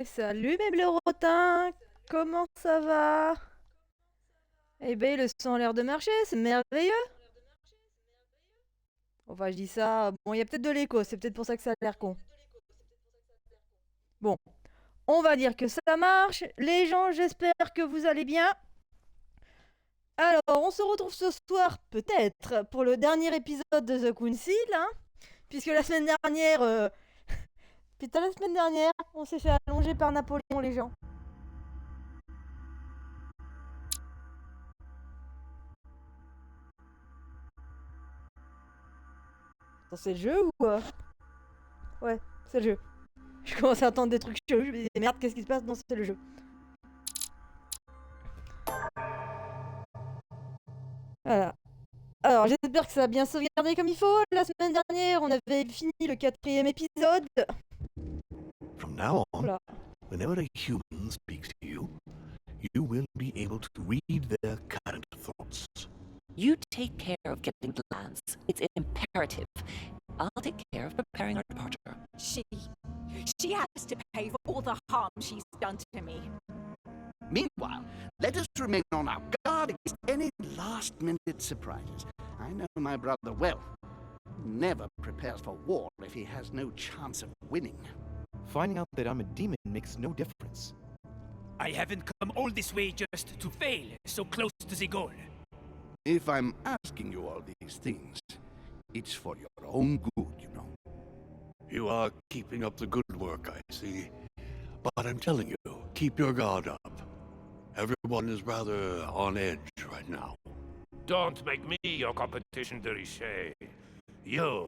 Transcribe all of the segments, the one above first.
Salut mes blaireautins, comment ça va? Eh ben le sang a l'air de marcher, c'est merveilleux. Enfin je dis ça, bon il y a peut-être de l'écho, c'est peut-être pour ça que ça a l'air con. Bon, on va dire que ça marche. Les gens, j'espère que vous allez bien. Alors on se retrouve ce soir peut-être pour le dernier épisode de The Council, hein, puisque la semaine dernière, putain la semaine dernière, on s'est fait allonger par Napoléon les gens. Attends, c'est le jeu ou quoi? Ouais, c'est le jeu. Je commence à entendre des trucs chelous, je me dis merde, qu'est-ce qui se passe? Non, c'est le jeu. Voilà. Alors, j'espère que ça a bien sauvegardé comme il faut. La semaine dernière, on avait fini le quatrième épisode. From now on, Oula. whenever a human speaks to you, you will be able to read their current thoughts. You take care of getting plans. It's imperative. I'll take care of preparing our departure. She has to pay for all the harm she's done to me. Meanwhile, let us remain on our guard against any last-minute surprises. I know my brother well. He never prepares for war if he has no chance of winning. Finding out that I'm a demon makes no difference. I haven't come all this way just to fail, so close to the goal. If I'm asking you all these things, it's for your own good, you know. You are keeping up the good work, I see. But I'm telling you, keep your guard up. Everyone is rather on edge right now. Don't make me your competition, de Richet. You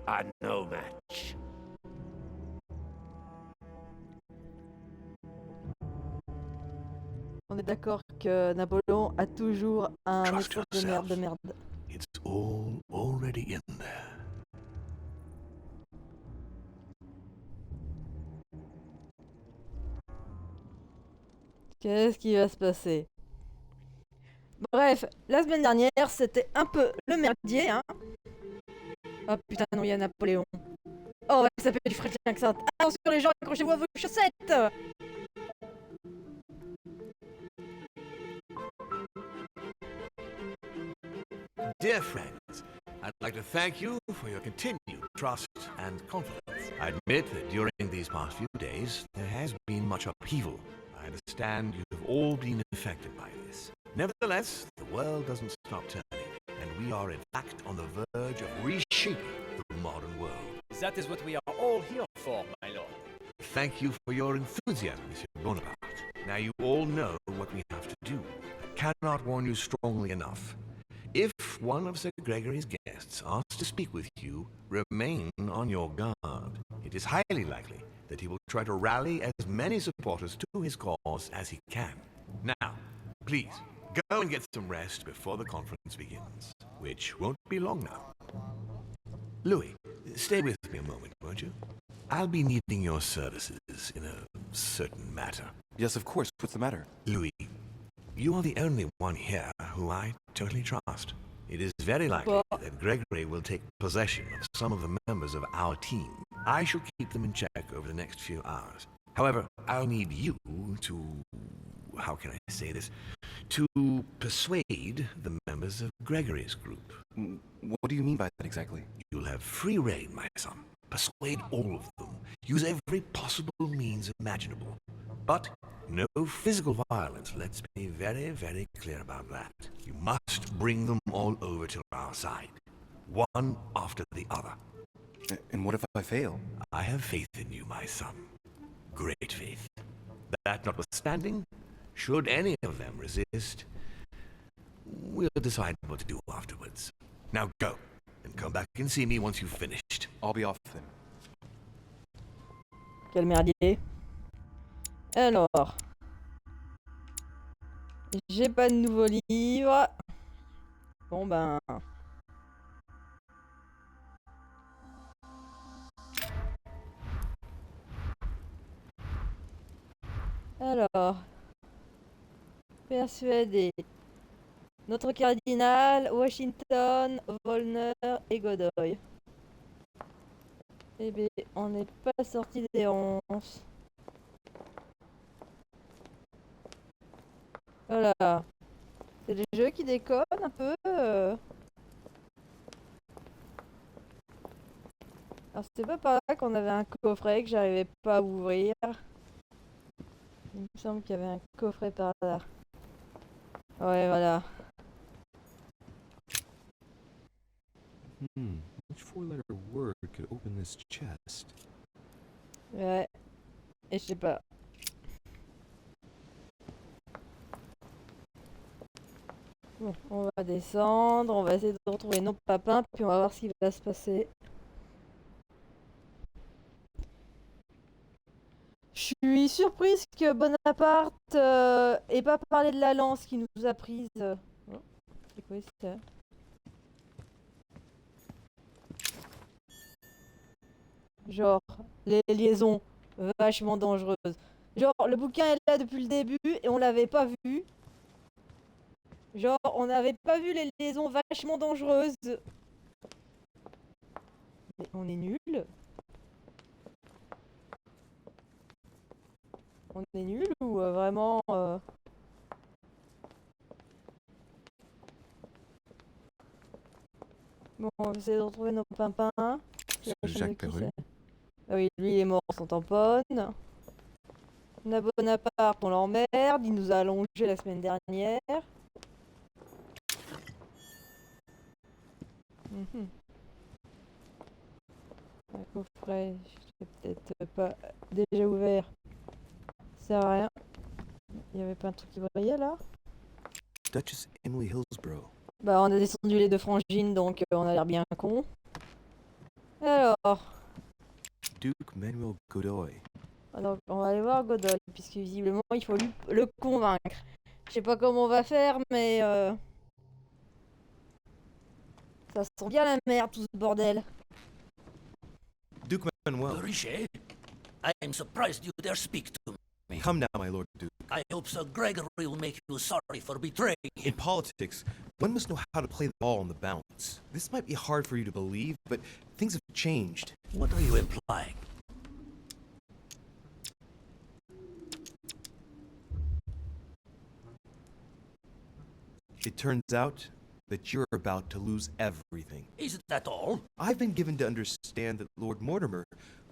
are no match. On est d'accord que Napoléon a toujours un Trust esprit de merde, de yourself. merde. It's all already in there. Qu'est-ce qui va se passer? Bref, la semaine dernière, c'était un peu le merdier, hein. Oh putain, non, il y a Napoléon. Oh, on va s'appeler du chrétien que ça. Attention les gens, accrochez-vous à vos chaussettes. Dear friends, I'd like to thank you for your continued trust and confidence. I admit that during these past few days, there has been much upheaval. I understand you've all been affected by this. Nevertheless, the world doesn't stop turning, and we are in fact on the verge of reshaping the modern world. That is what we are all here for, my lord. Thank you for your enthusiasm, Monsieur Bonaparte. Now you all know what we have to do. I cannot warn you strongly enough. If one of Sir Gregory's guests asks to speak with you, remain on your guard. It is highly likely that he will try to rally as many supporters to his cause as he can. Now, please, go and get some rest before the conference begins, which won't be long now. Louis, stay with me a moment, won't you? I'll be needing your services in a certain matter. Yes, of course. What's the matter? Louis, you are the only one here who I totally trust. It is very likely that Gregory will take possession of some of the members of our team. I shall keep them in check over the next few hours. However, I'll need you to... how can I say this? To persuade the members of Gregory's group. What do you mean by that exactly? You'll have free rein, my son. Persuade all of them. Use every possible means imaginable. But no physical violence, let's be very, very clear about that. You must bring them all over to our side, one after the other. And what if I fail? I have faith in you, my son. Great faith. That notwithstanding, should any of them resist, we'll decide what to do afterwards. Now go, and come back and see me once you've finished. I'll be off then. Quel merdier. Alors, j'ai pas de nouveaux livres. Bon ben... Alors, persuader notre cardinal, Washington, Volner et Godoy. Eh bien, on n'est pas sorti des ronces. Voilà. C'est des jeux qui déconnent un peu. Alors c'était pas par là qu'on avait un coffret que j'arrivais pas à ouvrir. Il me semble qu'il y avait un coffret par là. Ouais, voilà. Which four-letter word could open this chest? Ouais. Et je sais pas. Bon, on va descendre, on va essayer de retrouver nos papins, puis on va voir ce qui va se passer. Je suis surprise que Bonaparte ait pas parlé de la lance qui nous a prise. Oh, c'est quoi ça? Genre, les liaisons vachement dangereuses. Genre, le bouquin est là depuis le début et on l'avait pas vu. Genre, on n'avait pas vu les liaisons vachement dangereuses. Mais on est nul. On est nul ou vraiment... Bon, on va essayer de retrouver nos pimpins. C'est Chapitre. Ah oui, lui il est mort sans tamponne. On a Bonaparte, on l'emmerde, il nous a allongé la semaine dernière. Mhm. Un coffret, je l'ai peut-être pas déjà ouvert. Ça sert à rien. Il y avait pas un truc qui brillait là? Duchess Emily Hillsborough. Bah on a descendu les deux frangines donc on a l'air bien con. Alors, Duke Manuel Godoy. donc on va aller voir Godoy puisque visiblement il faut le convaincre. Je sais pas comment on va faire mais ça sent bien la merde tout ce bordel. Duke Manuel. Richet, I am surprised you dare speak to me. Come now, my Lord Duke. I hope Sir Gregory will make you sorry for betraying In him. politics, one must know how to play the ball on the bounce. This might be hard for you to believe, but things have changed. What are you implying? It turns out that you're about to lose everything. Is that all? I've been given to understand that Lord Mortimer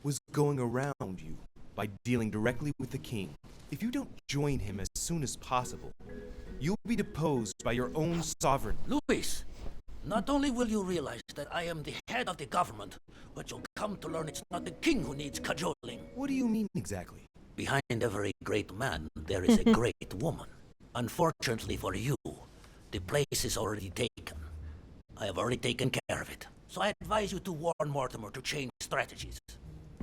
was going around you by dealing directly with the king. If you don't join him as soon as possible, you'll be deposed by your own sovereign. Louis, not only will you realize that I am the head of the government, but you'll come to learn it's not the king who needs cajoling. What do you mean exactly? Behind every great man, there is a great woman. Unfortunately for you, the place is already taken. I have already taken care of it. So I advise you to warn Mortimer to change strategies.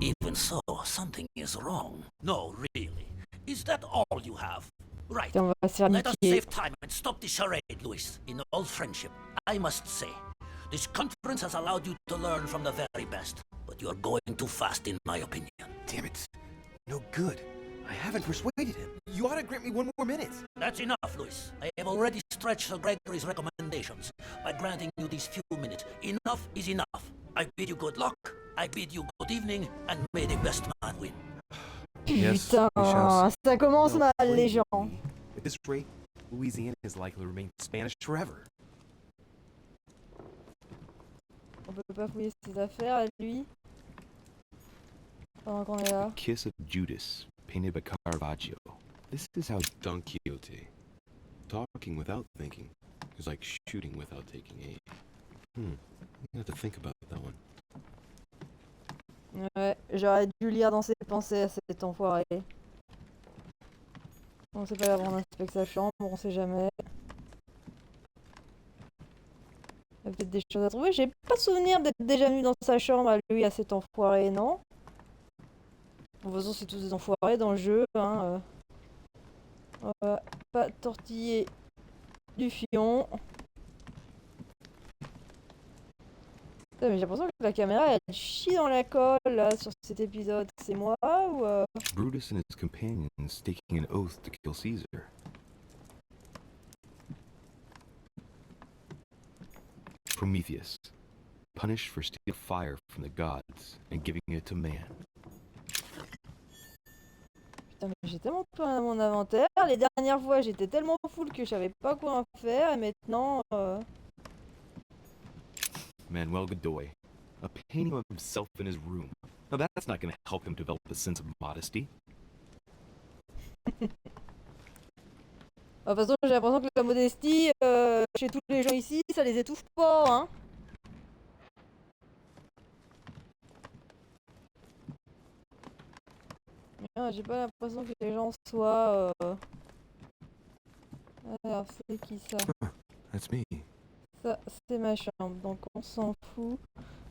Even so, something is wrong. No, really. Is that all you have? Right. On va se faire Let us niquer. save time and stop the charade, Louis. In all friendship, I must say, this conference has allowed you to learn from the very best. But you are going too fast, in my opinion. Damn it. No good. I haven't persuaded him. You ought to grant me one more minute. That's enough, Louis. I have already stretched Sir Gregory's recommendations by granting you these few minutes. Enough is enough. I bid you good luck, I bid you good evening, and may the best man win. Yes, Putain, we shall see. ça commence No, mal believe les me, gens. At this rate, Louisiana is likely to remain Spanish forever. On peut pas fouiller ses affaires à lui. Pendant qu'on est là. Kiss of Judas, painted by Caravaggio. This is how Don Quixote. Talking without thinking is like shooting without taking aim. You have to think about that one. Ouais, j'aurais dû lire dans ses pensées à cet enfoiré. On sait pas grave, on inspecte sa chambre, on sait jamais. Il y a peut-être des choses à trouver. J'ai pas souvenir d'être déjà venu dans sa chambre à lui, à cet enfoiré, non? De toute façon, c'est tous des enfoirés dans le jeu, hein. On va pas tortiller du fion. Putain, mais j'ai l'impression que la caméra elle chie dans la colle là sur cet épisode. C'est moi ou Brutus and his companions taking an oath to kill Caesar. Prometheus, punished for stealing fire from the gods and giving it to man. Putain, mais j'ai tellement peu à mon inventaire. Les dernières fois, j'étais tellement full que je savais pas quoi en faire. Et maintenant... Manuel Godoy, a painting of himself in his room. Now that's not going to help him develop a sense of modesty. De toute façon, j'ai l'impression que la modestie, chez tous les gens ici, ça les étouffe pas, hein. J'ai pas l'impression que les gens soient... Alors, c'est qui ça? That's me. Ça, c'est ma chambre, donc on s'en fout.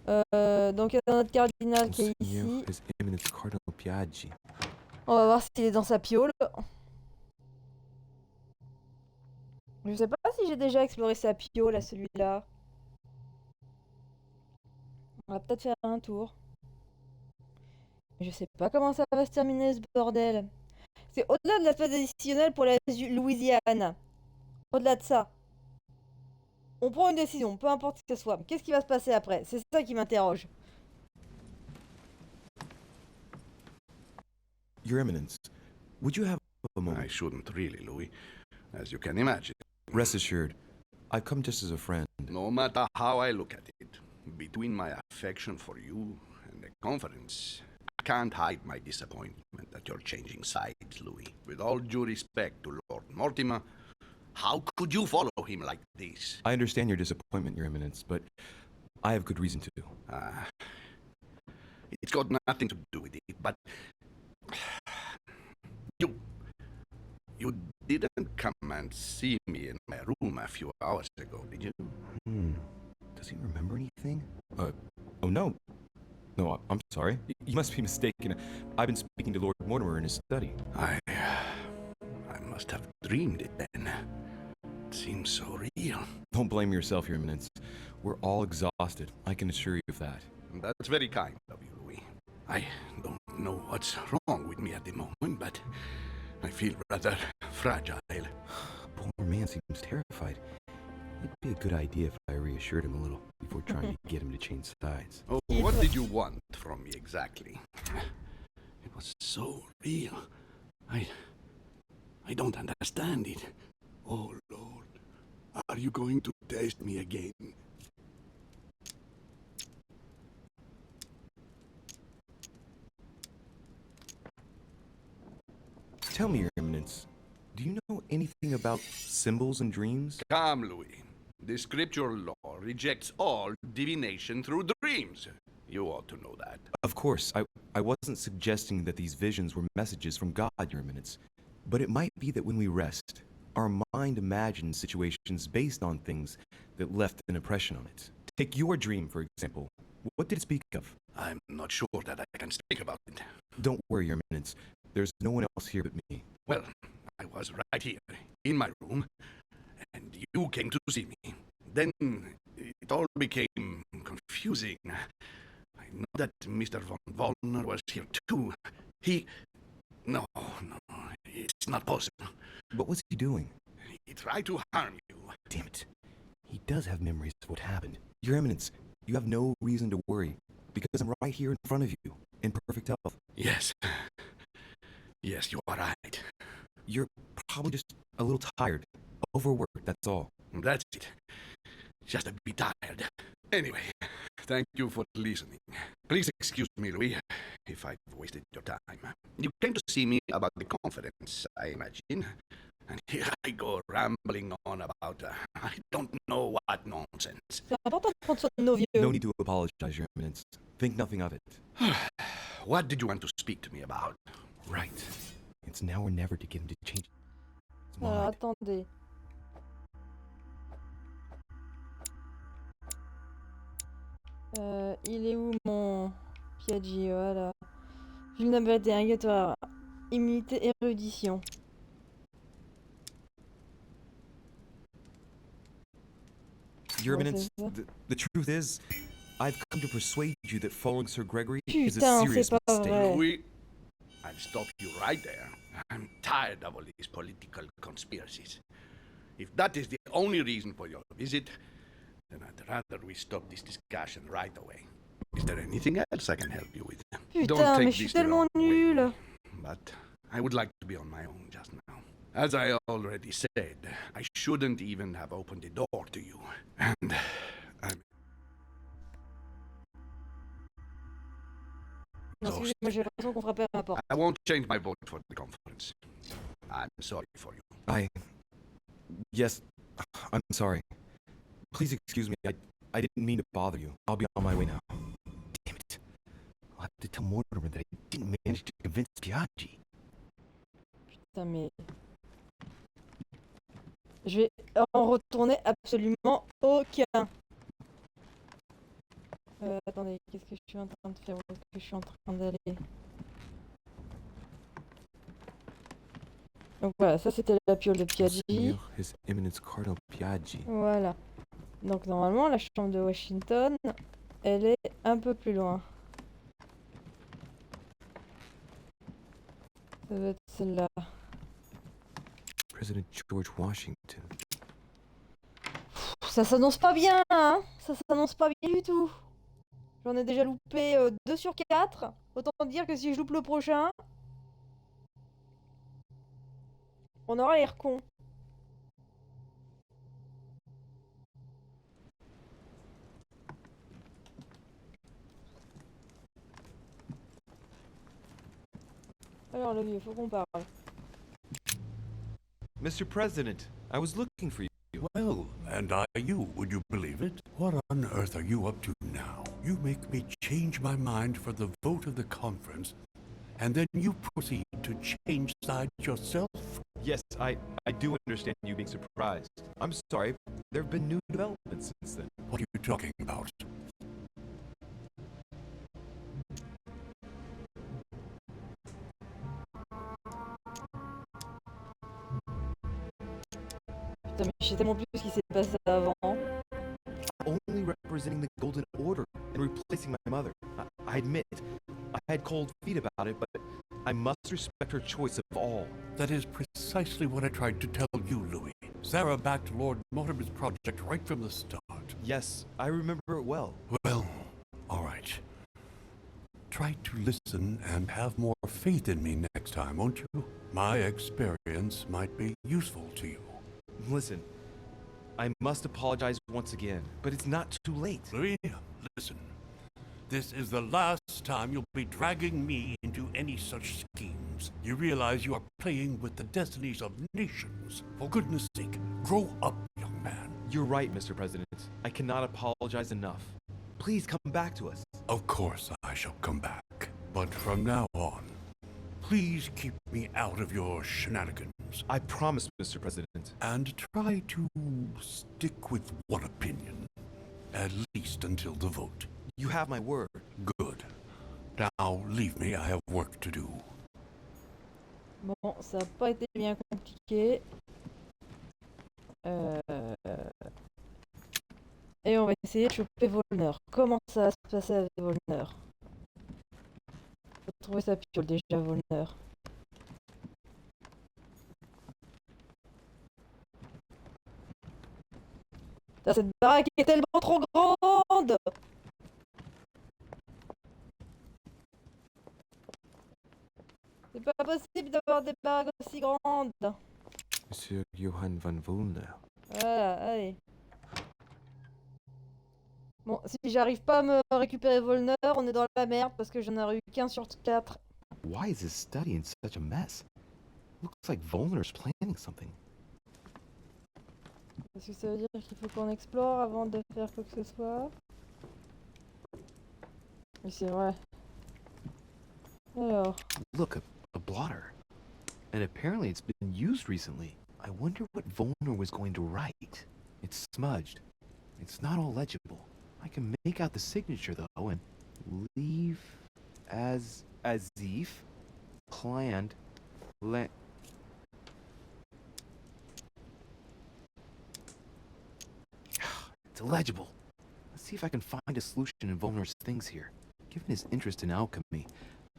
Donc il y a notre cardinal qui est ici. His Eminence Cardinal Piaggi. On va voir s'il est dans sa piole. Je sais pas si j'ai déjà exploré sa piole à celui-là. On va peut-être faire un tour. Mais je sais pas comment ça va se terminer ce bordel. C'est au-delà de la phase additionnelle pour la Louisiane. Au-delà de ça. On prend une décision, peu importe ce que ce soit. Qu'est-ce qui va se passer après? C'est ça qui m'interroge. Your Eminence, would you have a moment? I shouldn't really, Louis, as you can imagine. Rest assured, I've come just as a friend. No matter how I look at it, between my affection for you and the conference, I can't hide my disappointment that you're changing sides, Louis. With all due respect to Lord Mortimer, how could you follow him like this? I understand your disappointment, Your Eminence, but I have good reason to. It's got nothing to do with it, but... You didn't come and see me in my room a few hours ago, did you? Does he remember anything? Oh no. No, I'm sorry. You must be mistaken. I've been speaking to Lord Mortimer in his study. I must have dreamed it then. It seems so real. Don't blame yourself, Your Eminence. We're all exhausted. I can assure you of that. That's very kind of you, Louis. I don't know what's wrong with me at the moment, but I feel rather fragile. Poor man seems terrified. It'd be a good idea if I reassured him a little before trying to get him to change sides. Oh, what did you want from me exactly? It was so real. I don't understand it. Oh, Lord, are you going to test me again? Tell me, Your Eminence, do you know anything about symbols and dreams? Come, Louis. The scriptural law rejects all divination through dreams. You ought to know that. Of course, I wasn't suggesting that these visions were messages from God, Your Eminence. But it might be that when we rest, our mind imagines situations based on things that left an impression on it. Take your dream, for example. What did it speak of? I'm not sure that I can speak about it. Don't worry, Your Eminence. There's no one else here but me. Well, I was right here, in my room, and you came to see me. Then it all became confusing. I know that Mr. von Wollner was here too. No, it's not possible. What was he doing? He tried to harm you. Damn it. He does have memories of what happened. Your Eminence, you have no reason to worry, because I'm right here in front of you, in perfect health. Yes. Yes, you are right. You're probably just a little tired. Overworked, that's all. That's it. Just a bit tired. Anyway, thank you for listening. Please excuse me, Louis, if I've wasted your time. You came to see me about the conference, I imagine. And here I go rambling on about I don't know what nonsense. C'est important de prendre soin de nos vieux. No need to apologize, Your Eminence. Think nothing of it. What did you want to speak to me about? Right. It's now or never to get him to change his Alors, mind. attendez. Il est où mon Piaggi? Voilà. Vulnérabilité, inquiétoire. Immunité, érudition. Your Ouais, Eminence, c'est ça. the truth is, I've come to persuade you that following Sir Gregory is a Putain, serious c'est pas mistake. vrai. Louis, I'll stop you right there. I'm tired of all these political conspiracies. If that is the only reason for your visit, then I'd rather we stop this discussion right away. Is there anything else I can help you with? Putain, mais je suis tellement nulle. but I would like to be on my own just now. As I already said, I shouldn't even have opened the door to you. And Non, excusez-moi, j'ai l'impression qu'on frappait à ma porte. I won't change my vote for the conference. I'm sorry for you. Yes, I'm sorry. Please excuse me, I didn't mean to bother you. I'll be on my way now. Damn it. I'll have to tell Mortimer that I didn't manage to convince Piaggi. Putain, mais... Je vais en retourner absolument aucun. Attendez, qu'est-ce que je suis en train de faire? Où est-ce que je suis en train d'aller? Donc voilà, ça c'était la piole de Piaggi. His Eminence Cardinal Piaggi. Voilà. Donc normalement, la chambre de Washington, elle est un peu plus loin. Ça doit être celle-là. President George Washington. Ça s'annonce pas bien, hein? Ça s'annonce pas bien du tout. J'en ai déjà loupé 2 sur 4. Autant dire que si je loupe le prochain, on aura l'air con. Alors le vieux, faut qu'on parle. Mr. President, I was looking for you. Well, and are you, would you believe it? What on earth are you up to now? You make me change my mind for the vote of the conference, and then you proceed to change sides yourself? Yes, I do understand you being surprised. I'm sorry, there have been new developments since then. What are you talking about? Putain, mais je sais tellement plus ce qui s'est passé avant. Only representing the Golden Order and replacing my mother. I admit, I had cold feet about it, but I must respect her choice of all. That is precisely what I tried to tell you, Louis. Sarah backed Lord Mortimer's project right from the start. Yes, I remember it well. Well, all right. Try to listen and have more faith in me next time, won't you? My experience might be useful to you. Listen, I must apologize once again, but it's not too late. Louis, listen. This is the last time you'll be dragging me into any such schemes. You realize you are playing with the destinies of nations. For goodness sake, grow up, young man. You're right, Mr. President. I cannot apologize enough. Please come back to us. Of course I shall come back. But from now on, please keep me out of your shenanigans. I promise, Mr. President. And try to stick with one opinion. At least until the vote. You have my word. Good. Now leave me, I have work to do. Bon, ça n'a pas été bien compliqué. Et on va essayer de choper Volner. Comment ça va se passer avec Volner? Faut trouver sa piole déjà, Volner. Putain, cette baraque est tellement trop grande! C'est pas possible d'avoir des baraques aussi grandes. Monsieur Johann von Volner. Voilà, allez. Bon, si j'arrive pas à me récupérer Volner, on est dans la merde parce que j'en ai eu qu'un sur 4. Why is this study in such a mess? Looks like Volner's planning something. Est-ce que ça veut dire qu'il faut qu'on explore avant de faire quoi que ce soit? Oui, c'est vrai. Alors. Look, a blotter. And apparently it's been used recently. I wonder what Volner was going to write. It's smudged. It's not all legible. I can make out the signature though, and leave as if planned. It's illegible. Let's see if I can find a solution in Volner's things here. Given his interest in alchemy,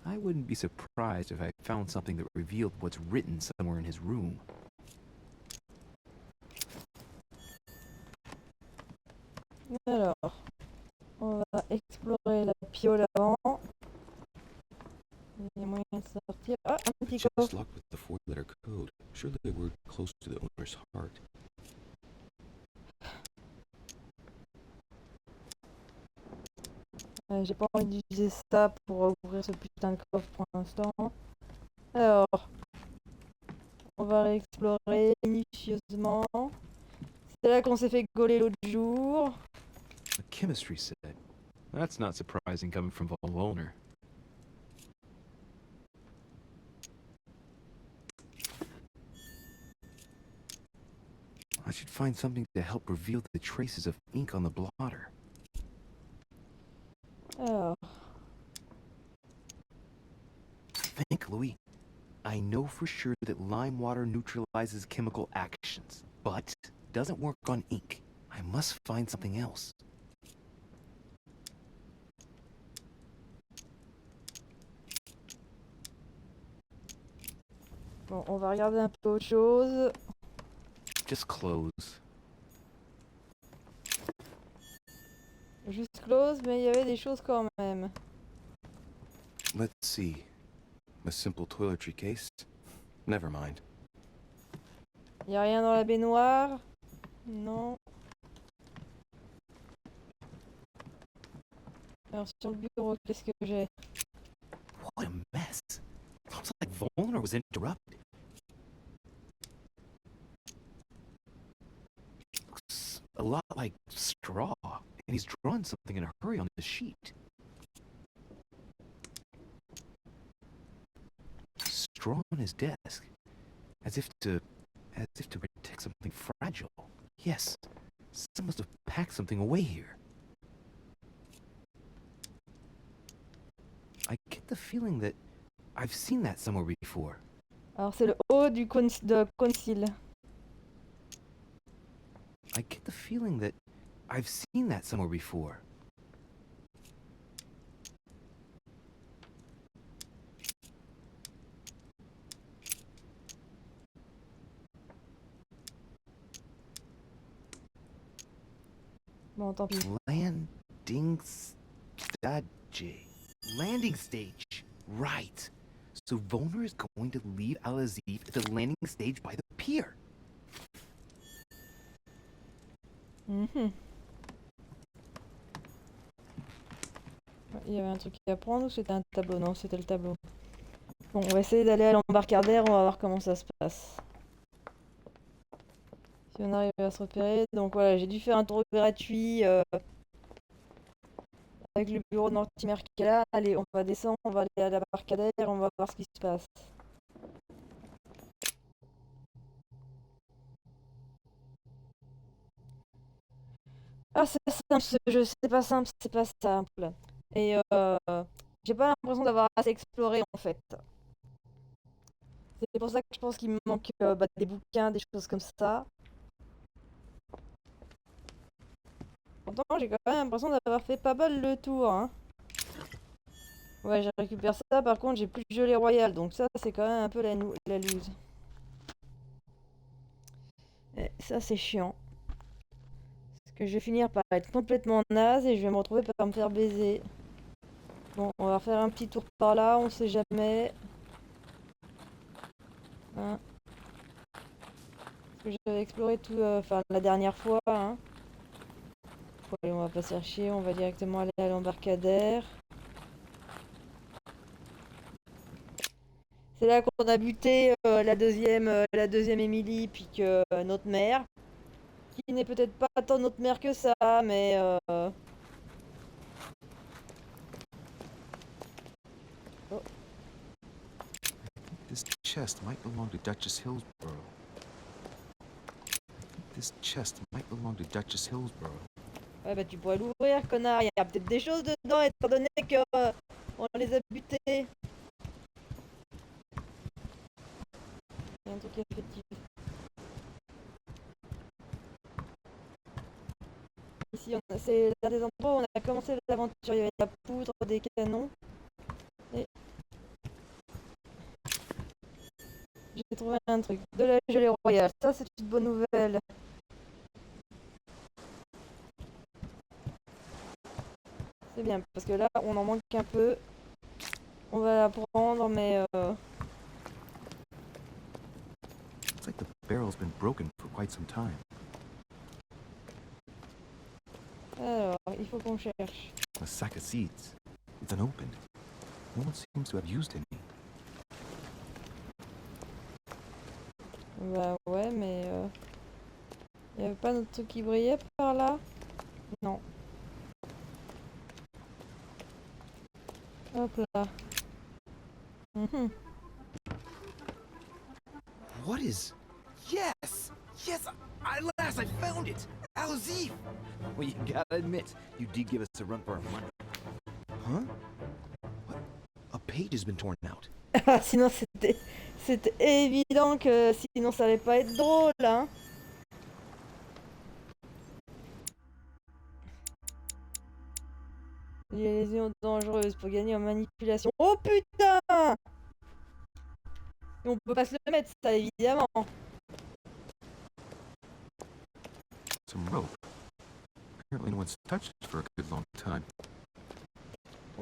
I wouldn't be surprised if I found something that revealed what's written somewhere in his room. Alors, on va explorer la piole avant. Il y a moyen de sortir. Ah, un Pico. chest locked with the 4-letter code. Surely we're close to the owner's heart. J'ai pas envie d'utiliser ça pour ouvrir ce putain de coffre pour l'instant. Alors, on va réexplorer minutieusement. C'est là qu'on s'est fait gauler l'autre jour. A chemistry set. That's not surprising coming from Von Wollner. I should find something to help reveal the traces of ink on the blotter. Alors, Think, Louis. I know for sure that lime water neutralizes chemical actions, but doesn't work on ink. I must find something else. bon, on va regarder un peu autre chose. Just clothes. Juste close, mais il y avait des choses quand même. Let's see. A simple toiletry case? Never mind. Il y a rien dans la baignoire? Non. Alors sur le bureau, qu'est-ce que j'ai? What a mess. Looks like Vollner was interrupted. Looks a lot like straw, and he's drawn something in a hurry on the sheet. Straw on his desk, as if to protect something fragile. Yes, someone must have packed something away here. I get the feeling that I've seen that somewhere before. Alors c'est le haut du concile. I get the feeling that I've seen that somewhere before. Bon, tant pis. Landing stage. Landing stage. Right. So Vollner is going to leave Al-Azif at the landing stage by the pier. Mhm. Il y avait un truc à prendre ou c'était un tableau? Non, c'était le tableau. Bon, on va essayer d'aller à l'embarcadère, on va voir comment ça se passe. Si on arrive à se repérer. Donc voilà, j'ai dû faire un tour gratuit avec le bureau de Mortimer qui est là. Allez, on va descendre, on va aller à l'embarcadère, on va voir ce qui se passe. Ah, c'est simple ce jeu, c'est pas simple, c'est pas simple. Et j'ai pas l'impression d'avoir assez exploré en fait. C'est pour ça que je pense qu'il me manque des bouquins, des choses comme ça. Pourtant, j'ai quand même l'impression d'avoir fait pas mal le tour. Hein. Ouais, j'ai récupéré ça, par contre, j'ai plus de gelée royale, donc ça, c'est quand même un peu la loose. Et ça, c'est chiant. Parce que je vais finir par être complètement naze et je vais me retrouver par me faire baiser. Bon, on va faire un petit tour par là, on sait jamais. Hein. Parce que j'avais exploré tout, la dernière fois. Hein. Bon, allez, on va pas chercher, on va directement aller à l'embarcadère. C'est là qu'on a buté la deuxième Émilie, puis que notre mère, qui n'est peut-être pas tant notre mère que ça, mais oh. This chest might belong to Duchess Hillsborough. This chest might belong to Duchess Hillsborough. Ouais, bah tu pourrais l'ouvrir, connard. Il y a peut-être des choses dedans, étant donné que on les a butés. Il y a un truc effectif. Ici, c'est l'un des endroits où on a commencé l'aventure. Il y avait de la poudre, des canons. Et j'ai trouvé un truc. De la gelée royale. Ça, c'est une bonne nouvelle. C'est bien, parce que là, on en manque un peu. On va la prendre, mais Looks like the barrel's been broken for quite some time. Alors, il faut qu'on cherche. A sack of seeds. It's unopened. No one seems to have used any. Bah ouais, mais... y avait pas notre truc qui brillait par là? Non. Hop là. Mhm. What is... Yes! Yes! At last I found it! Alzif! Well, you gotta admit, you did give us a run for our money. Huh? What? A page has been torn out. Ah, sinon c'était évident que sinon ça allait pas être drôle, hein. Les lésions dangereuses pour gagner en manipulation. Oh putain! Et on peut pas se le mettre, ça, évidemment. Some rope. Apparently no one's touched it for a good long time.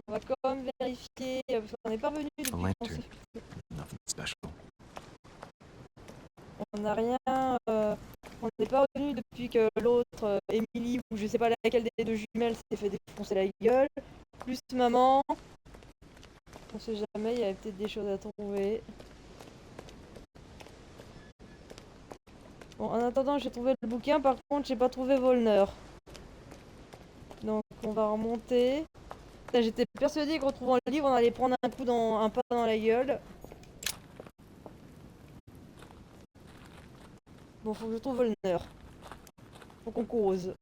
On va quand même vérifier, parce qu'on n'est pas venu A depuis qu'on lantern. s'est... Nothing special. On n'a rien... On n'est pas revenu depuis que l'autre, Emily, ou je sais pas laquelle des deux jumelles, s'est fait défoncer la gueule. Plus maman. On sait jamais, il y avait peut-être des choses à trouver. Bon, en attendant, j'ai trouvé le bouquin, par contre, j'ai pas trouvé Volner. Donc, on va remonter. Putain, j'étais persuadée qu'en trouvant le livre, on allait prendre un pas dans la gueule. Bon, faut que je trouve Volner. Faut qu'on cause.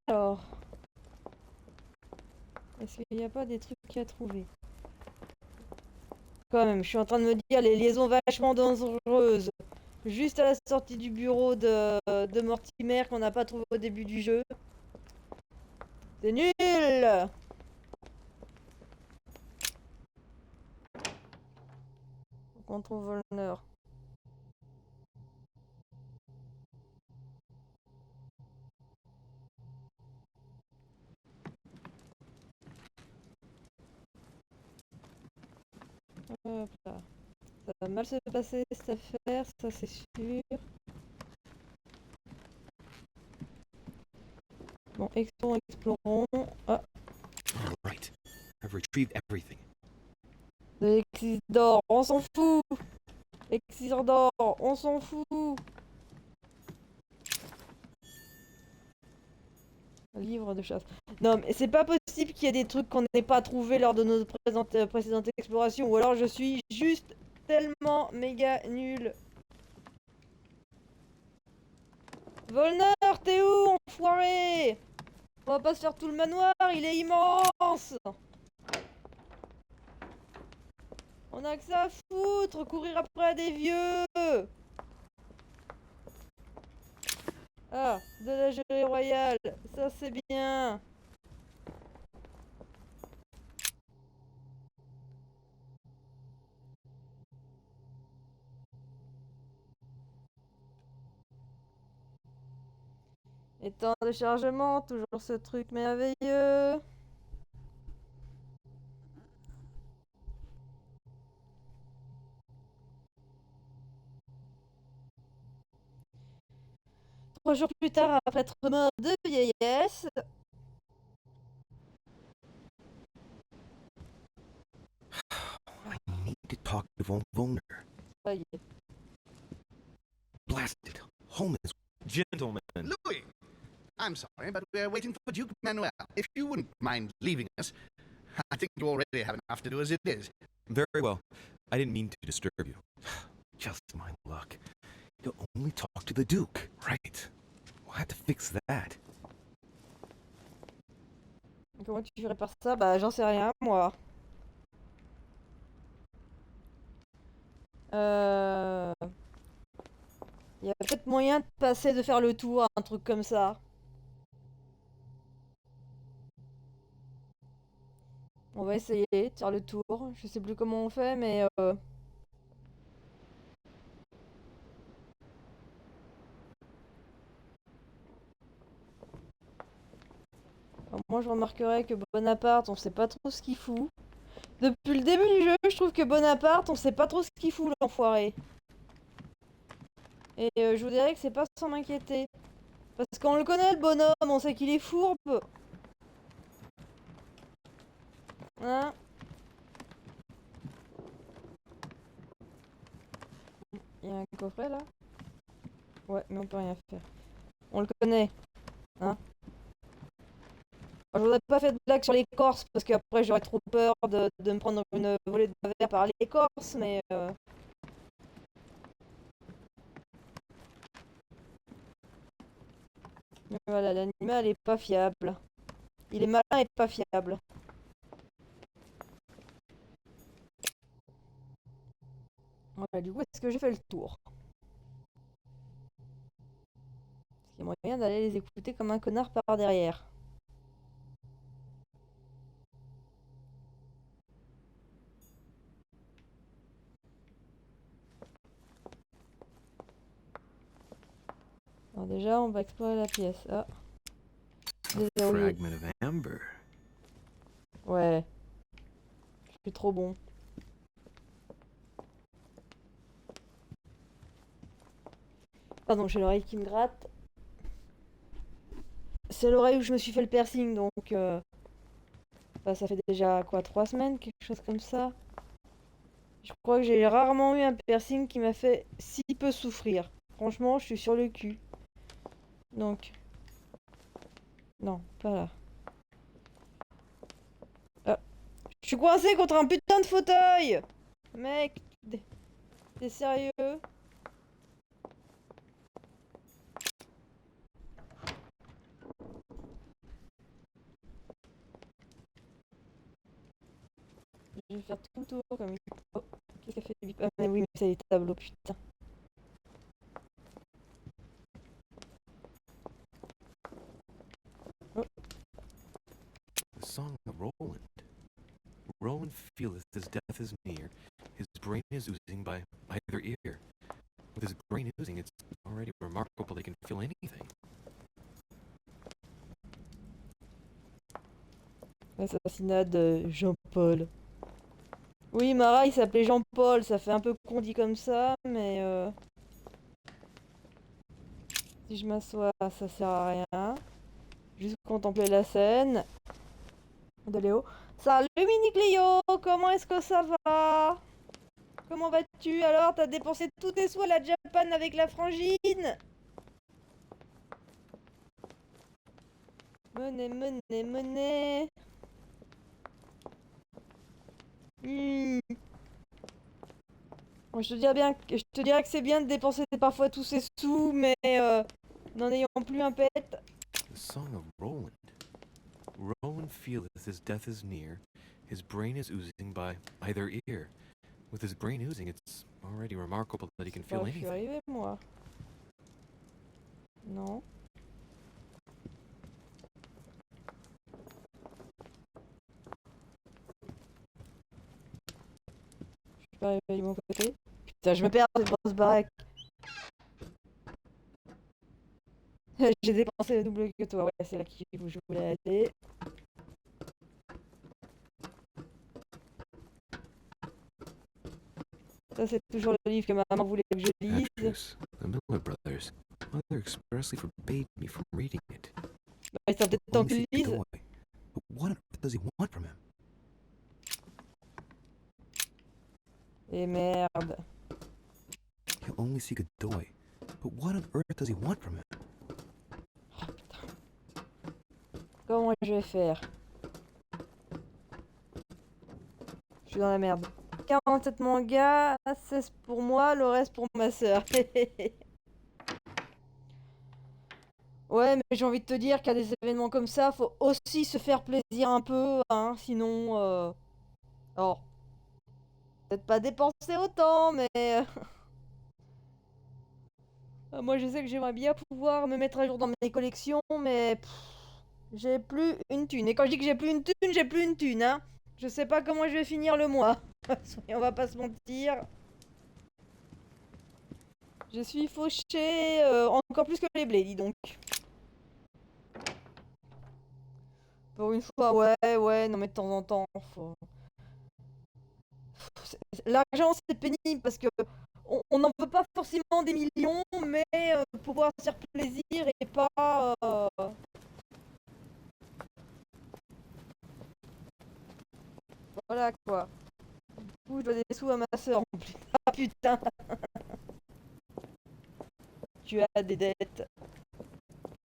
Alors, est-ce qu'il n'y a pas des trucs à trouver? Quand même, je suis en train de me dire les liaisons vachement dangereuses. Juste à la sortie du bureau de Mortimer qu'on n'a pas trouvé au début du jeu. C'est nul! Faut qu'on trouve Volner. Hop là. Ça va mal se passer cette affaire, ça c'est sûr. Bon, explorons. Ah, All right. I've retrieved everything. de l'exis d'or, on s'en fout! Exir d'or, on s'en fout! Livre de chasse. Non, mais c'est pas possible qu'il y ait des trucs qu'on n'ait pas trouvés lors de nos précédentes explorations, ou alors je suis juste tellement méga nul. Volner, t'es où, enfoiré? On va pas se faire tout le manoir, il est immense! On a que ça à foutre, courir après des vieux! Ah, de la gelée royale, ça c'est bien. Et temps de chargement, toujours ce truc merveilleux. Trois jours plus tard, après être mort de vieillesse, I need to talk to Von Volner. ça y est. Blasted. Holmes. Gentlemen. Louis! I'm sorry, but we're waiting for Duke Manuel. If you wouldn't mind leaving us, I think you already have enough to do as it is. Very well. I didn't mean to disturb you. Just my luck. You'll only talk to the Duke. Right. We'll have to fix that. Comment tu répares ça? Bah j'en sais rien, moi. Il y a peut-être moyen de passer, de faire le tour, un truc comme ça. On va essayer de faire le tour. Je sais plus comment on fait, mais... moi je remarquerais que Bonaparte, on sait pas trop ce qu'il fout. Depuis le début du jeu, je trouve que Bonaparte, on sait pas trop ce qu'il fout, l'enfoiré. Et je vous dirais que c'est pas sans m'inquiéter. Parce qu'on le connaît, le bonhomme, on sait qu'il est fourbe. Hein? Il y a un coffret là? Ouais, mais on peut rien faire. On le connaît. Hein? Je voudrais pas faire de blagues sur les Corses parce qu'après j'aurais trop peur de me prendre une volée de bavard par les Corses, mais voilà, l'animal est pas fiable. Il est malin et pas fiable. Voilà, du coup, est-ce que j'ai fait le tour? Parce qu'il y a moyen d'aller les écouter comme un connard par derrière. Alors déjà, on va explorer la pièce. Ah, désolé. Fragment of amber. Ouais. Je suis trop bon. Pardon, j'ai l'oreille qui me gratte. C'est l'oreille où je me suis fait le piercing, donc... bah, ça fait déjà, quoi, 3 semaines, quelque chose comme ça. Je crois que j'ai rarement eu un piercing qui m'a fait si peu souffrir. Franchement, je suis sur le cul. Donc... Non, pas là. Ah. Je suis coincé contre un putain de fauteuil! Mec, t'es sérieux? Je vais faire tout le tour comme il faut. Oh, qu'est-ce qu'elle fait bip? Ah mais oui, mais c'est les tableaux, putain. Oh. The Song of Roland. Roland feeleth his death is near. His brain is oozing by either ear. With his brain oozing, it's already remarkable they can feel anything. L'assassinat de Jean-Paul. Oui, Mara, il s'appelait Jean-Paul, ça fait un peu con dit comme ça, mais si je m'assois, ça sert à rien. Juste contempler la scène. De Léo. Salut Mini Cléo, comment est-ce que ça va? Comment vas-tu alors? T'as dépensé tous tes sous à la Japan avec la frangine? Monnaie, monnaie, monnaie. Moi, je te dirais que c'est bien de dépenser parfois tous ces sous, mais n'en ayant plus un pet. The Song of Roland. Roland feeleth his death is near. His brain is oozing by either ear. With his brain oozing, it's already remarkable that he can feel Je suis anything. arrivé, moi. Non. Je suis pas arrivé de mon côté. Putain, je me perds dans cette grosse baraque. J'ai dépensé le double que toi. Ouais, c'est là où je voulais aller. Ça, c'est toujours le livre que ma maman voulait que je lise. Petrus, the Miller brothers. Mother expressly forbade me from reading it. Bah, il serait peut-être temps que tu le lises. But what on earth does he want from him? Et merde. He'll only seek a doy. But what on earth does he want from him? Oh putain. Comment je vais faire? Je suis dans la merde. 47 mangas, 16 pour moi, le reste pour ma soeur. Ouais, mais j'ai envie de te dire qu'à des événements comme ça, faut aussi se faire plaisir un peu, hein, sinon... Alors, peut-être pas dépenser autant, mais... moi, je sais que j'aimerais bien pouvoir me mettre à jour dans mes collections, mais... j'ai plus une thune. Et quand je dis que j'ai plus une thune, j'ai plus une thune, hein. Je sais pas comment je vais finir le mois. On va pas se mentir. Je suis fauchée encore plus que les blés, dis donc. Pour une fois, ouais, non mais de temps en temps, faut... L'argent c'est pénible parce que on n'en veut pas forcément des millions, mais pouvoir se faire plaisir et pas... Voilà quoi. Du coup, je dois des sous à ma soeur en plus. Ah putain. Tu as des dettes.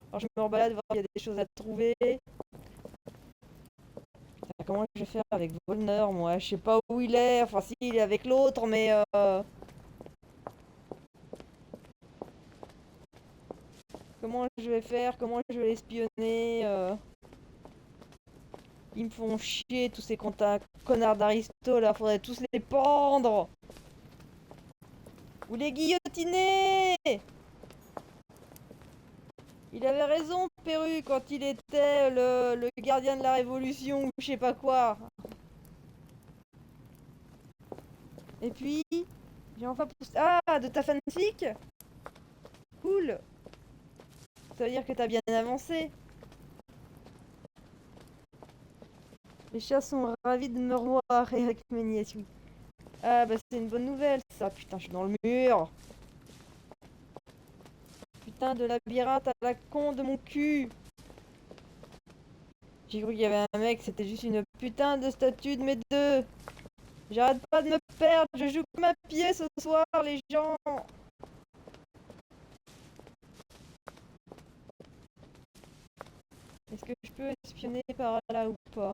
Alors je me rebalade voir s'il y a des choses à trouver. Putain, comment je vais faire avec Volner, moi? Je sais pas où il est. Enfin si, il est avec l'autre, mais... Comment je vais faire? Comment je vais l'espionner? Ils me font chier, tous ces connards d'aristo là. Faudrait tous les pendre! Ou les guillotiner! Il avait raison, Perru, quand il était le gardien de la Révolution ou je sais pas quoi. Et puis, j'ai enfin poussé... Ah, de ta fanfic? Cool. Ça veut dire que t'as bien avancé. Les chats sont ravis de me revoir, Eric Méniès, oui. Ah bah c'est une bonne nouvelle ça, putain je suis dans le mur. Putain de labyrinthe à la con de mon cul. J'ai cru qu'il y avait un mec, c'était juste une putain de statue de mes deux. J'arrête pas de me perdre, je joue comme un pied ce soir les gens. Est-ce que je peux espionner par là ou pas?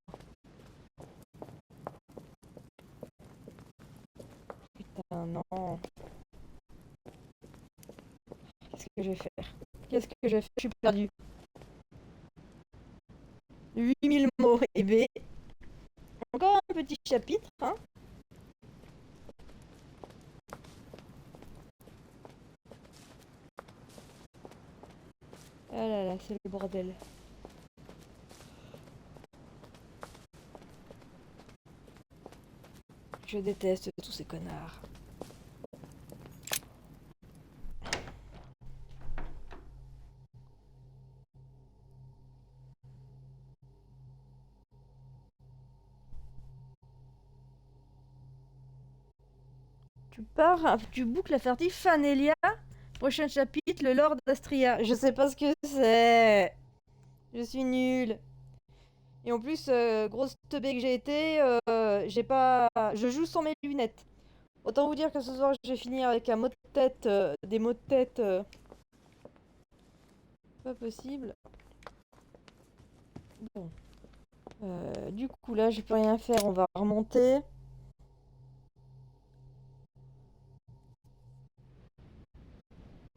Putain non. Qu'est-ce que je vais faire? Qu'est-ce que je vais faire? Je suis perdu. 8000 mots, et B. Encore un petit chapitre, hein? Ah là là, c'est le bordel. Je déteste tous ces connards. Tu boucles la partie Fanelia. Prochain chapitre, le Lord d'Astria. Je sais pas ce que c'est. Je suis nulle. Et en plus, grosse teubée que j'ai été, j'ai pas... Je joue sans mes lunettes. Autant vous dire que ce soir, je vais finir avec un mot de tête, des mots de tête... Pas possible. Bon. Du coup, là, je peux rien faire. On va remonter.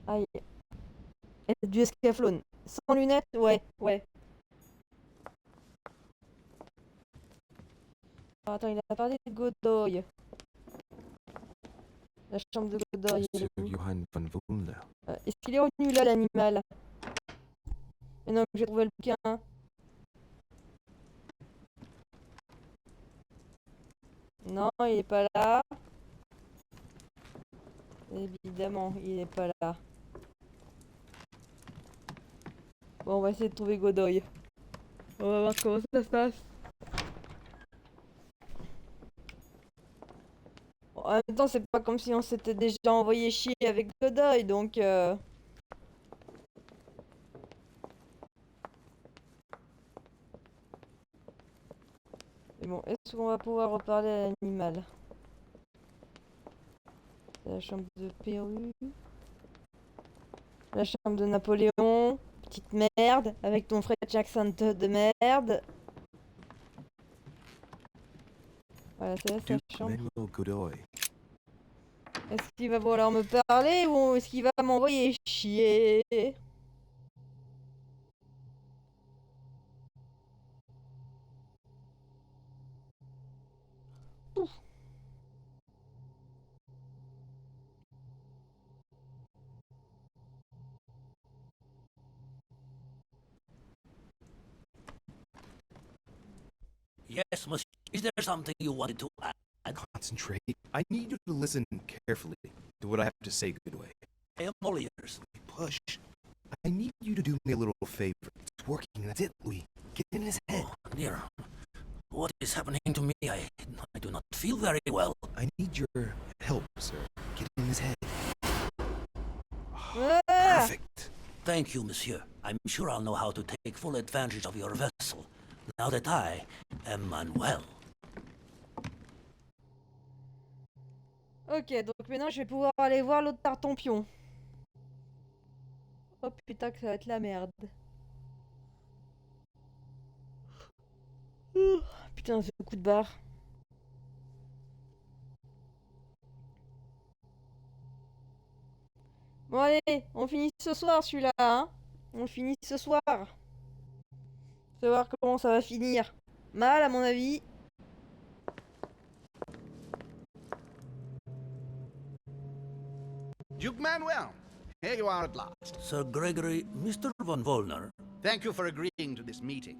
Aïe. Et du escaflowne. Sans lunettes, ouais. Oh, attends, il a parlé de Godoy. La chambre de Godoy. Sir Johann von Wunder. Est-ce qu'il est revenu là, l'animal? Mais non, j'ai trouvé le bouquin. Non, il est pas là. Évidemment, il est pas là. Bon, on va essayer de trouver Godoy. On va voir comment ça se passe. Bon, en même temps, c'est pas comme si on s'était déjà envoyé chier avec Godoy, donc... Mais bon, est-ce qu'on va pouvoir reparler à l'animal? La chambre de Pérou. La chambre de Napoléon. Petite merde. Avec ton French accent de merde. Voilà, c'est sa chambre. Est-ce qu'il va vouloir me parler ou est-ce qu'il va m'envoyer chier? Ouf. Yes, monsieur. Is there something you wanted to add? Concentrate. I need you to listen carefully to what I have to say, Goodway. I am all ears. Push. I need you to do me a little favor. It's working, that's it, Louis. Get in his head. Oh, dear. What is happening to me? I do not feel very well. I need your help, sir. Get in his head. Ah! Perfect. Thank you, monsieur. I'm sure I'll know how to take full advantage of your vessel, now that I am unwell. Ok, donc maintenant je vais pouvoir aller voir l'autre tartempion. Oh putain que ça va être la merde. Putain, ce coup de barre. Bon allez, on finit ce soir celui-là, hein. On finit ce soir. Savoir comment ça va finir. Mal à mon avis. Duke Manuel, here you are at last. Sir Gregory, Mr. von Wollner. Thank you for agreeing to this meeting.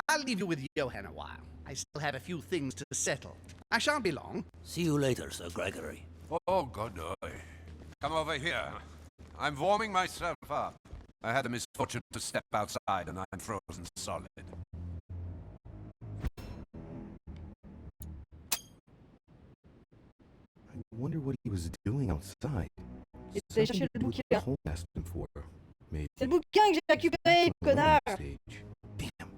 I'll leave you with Johann a while. I still have a few things to settle. I shan't be long. See you later, Sir Gregory. Oh, God, come over here. I'm warming myself up. I had the misfortune to step outside and I'm frozen solid. I wonder what he was doing outside. Et t'as cherché le Something to do with bouquin. Cole asked him for. Maybe. C'est le bouquin que j'ai récupéré, connard. Stage. Damn.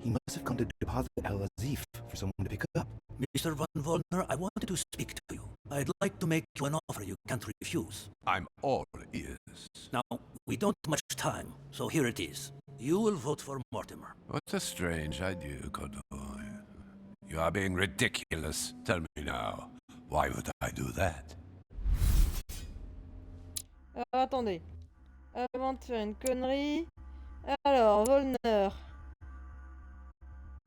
He must have come to deposit Al-Azif for someone to pick up. Mr. von Wollner, I wanted to speak to you. I'd like to make you an offer you can't refuse. I'm all ears. Now, we don't have much time, so here it is. You will vote for Mortimer. What a strange idea, Godoy. You are being ridiculous. Tell me now, why would I do that? Attendez. Avant de faire une connerie. Alors, Volner.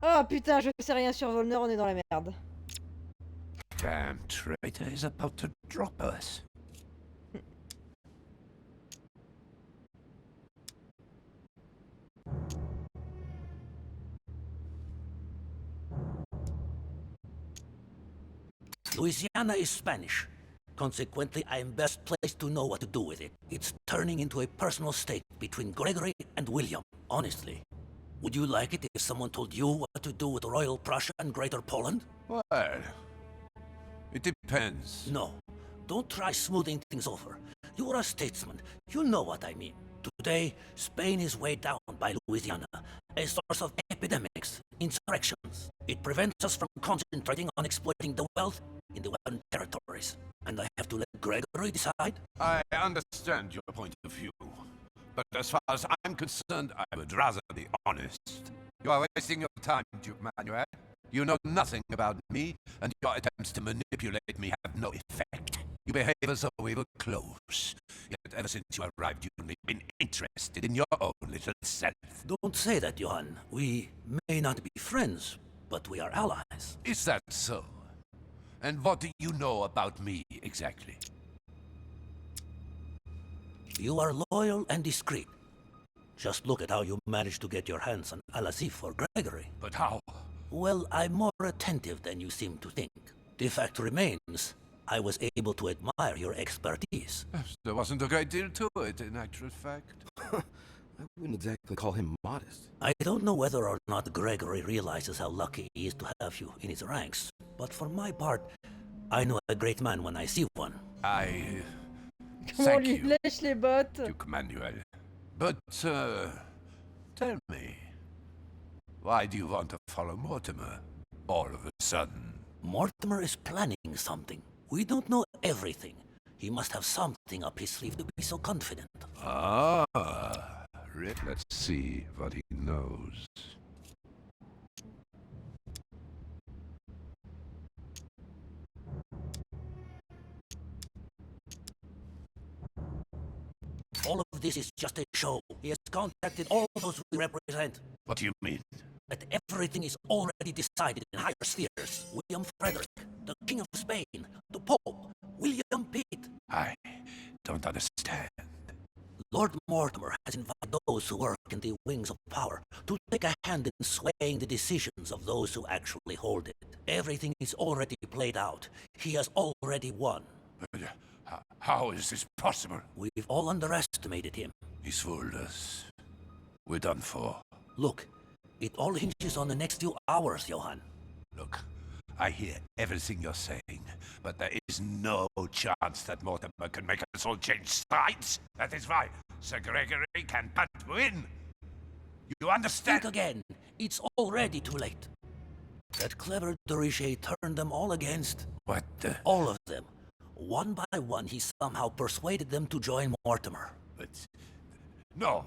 Oh putain, je sais rien sur Volner, on est dans la merde. Damn traitor is about to drop us. Louisiana is Spanish. Consequently, I am best placed to know what to do with it. It's turning into a personal stake between Gregory and William. Honestly, would you like it if someone told you what to do with Royal Prussia and Greater Poland? Well, it depends. No, don't try smoothing things over. You're a statesman. You know what I mean. Today, Spain is weighed down by Louisiana, a source of epidemics, insurrections. It prevents us from concentrating on exploiting the wealth in the Western territories. And I have to let Gregory decide? I understand your point of view. But as far as I'm concerned, I would rather be honest. You are wasting your time, Duke Manuel. You know nothing about me, and your attempts to manipulate me have no effect. You behave as though we were close. Yet ever since you arrived, you've only been interested in your own little self. Don't say that, Johann. We may not be friends, but we are allies. Is that so? And what do you know about me, exactly? You are loyal and discreet. Just look at how you managed to get your hands on Al-Azif for Gregory. But how? Well, I'm more attentive than you seem to think. The fact remains, I was able to admire your expertise. There wasn't a great deal to it, in actual fact. I wouldn't exactly call him modest. I don't know whether or not Gregory realizes how lucky he is to have you in his ranks, but for my part, I know a great man when I see one. I Comment on thank lui you, lèche les bottes. Duke Manuel. But, tell me, why do you want to follow Mortimer all of a sudden? Mortimer is planning something. We don't know everything. He must have something up his sleeve to be so confident. Ah, let's see what he knows. All of this is just a show. He has contacted all those we represent. What do you mean? That everything is already decided in higher spheres. William Frederick, the King of Spain, the Pope, William Pitt. I don't understand. Lord Mortimer has invited those who work in the wings of power to take a hand in swaying the decisions of those who actually hold it. Everything is already played out. He has already won. How is this possible? We've all underestimated him. He's fooled us. We're done for. Look, It all hinges on the next few hours, Johann. Look, I hear everything you're saying, but there is no chance that Mortimer can make us all change sides. That is why Sir Gregory can but win. You understand? Think again. It's already too late. That clever Derichet turned them all against... What the... All of them. One by one, he somehow persuaded them to join Mortimer. But... No,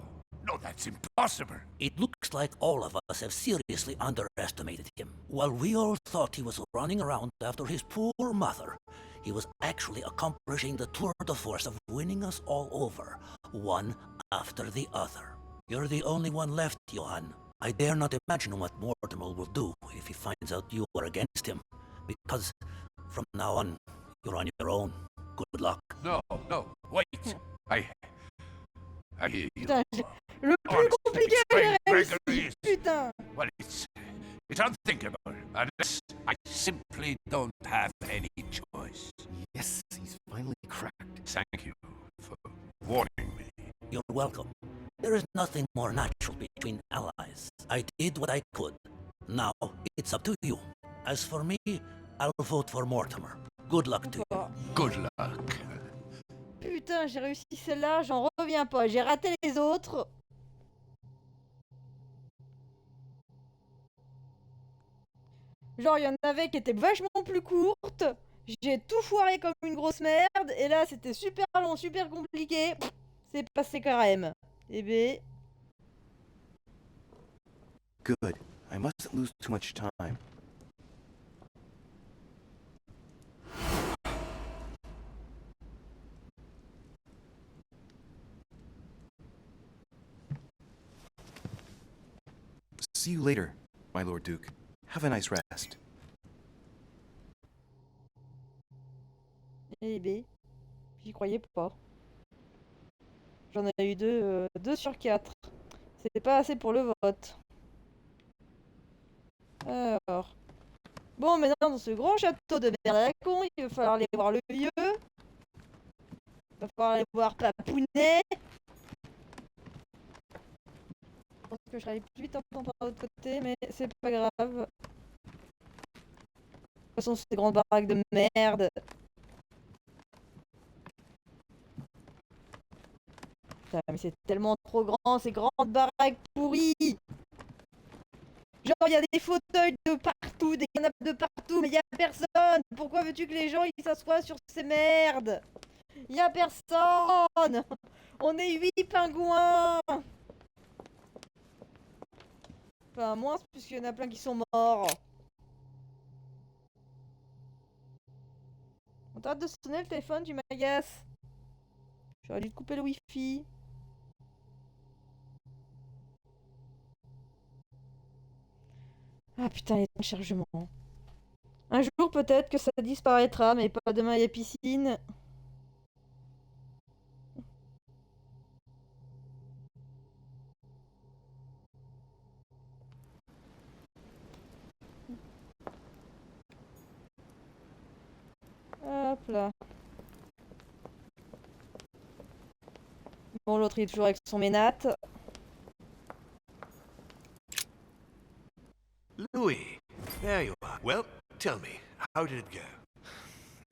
that's impossible. It looks like all of us have seriously underestimated him. While we all thought he was running around after his poor mother, he was actually accomplishing the tour de force of winning us all over, one after the other. You're the only one left, Johann. I dare not imagine what Mortimer will do if he finds out you are against him, because from now on, you're on your own. Good luck. No, wait. I hear you. Putain, le plus compliqué à gérer aussi, putain. Well, it's unthinkable, unless I simply don't have any choice. Yes, he's finally cracked. Thank you for warning me. You're welcome. There is nothing more natural between allies. I did what I could. Now, it's up to you. As for me, I'll vote for Mortimer. Good luck to you. Good luck. Putain, j'ai réussi celle-là, j'en reviens pas. J'ai raté les autres. Genre, il y en avait qui étaient vachement plus courtes. J'ai tout foiré comme une grosse merde. Et là, c'était super long, super compliqué. C'est passé carême. Eh ben... Good. I mustn't lose too much time. See you later, my Lord Duke. Have a nice rest. Eh ben... J'y croyais pas. J'en ai eu 2 sur 4. C'était pas assez pour le vote. Alors... Bon, maintenant dans ce grand château de Blairelle, il va falloir aller voir le vieux. Il va falloir aller voir Papounet. Je pense que je serai allé plus vite en passant par l'autre côté, mais c'est pas grave. De toute façon, c'est des grandes baraques de merde. Putain, mais c'est tellement trop grand, ces grandes baraques pourries. Genre, il y a des fauteuils de partout, des canapés de partout, mais il y a personne. Pourquoi veux-tu que les gens ils s'assoient sur ces merdes? Il y a personne. On est 8 pingouins. Enfin, moins, puisqu'il y en a plein qui sont morts. On t'arrête de sonner le téléphone, tu m'agaces. J'aurais dû te couper le wifi. Ah putain, les temps de chargement. Un jour peut-être que ça disparaîtra, mais pas demain, il y a piscine. Hop là. Bon, l'autre il est toujours avec son ménate. Louis, there you are. Well, tell me, how did it go?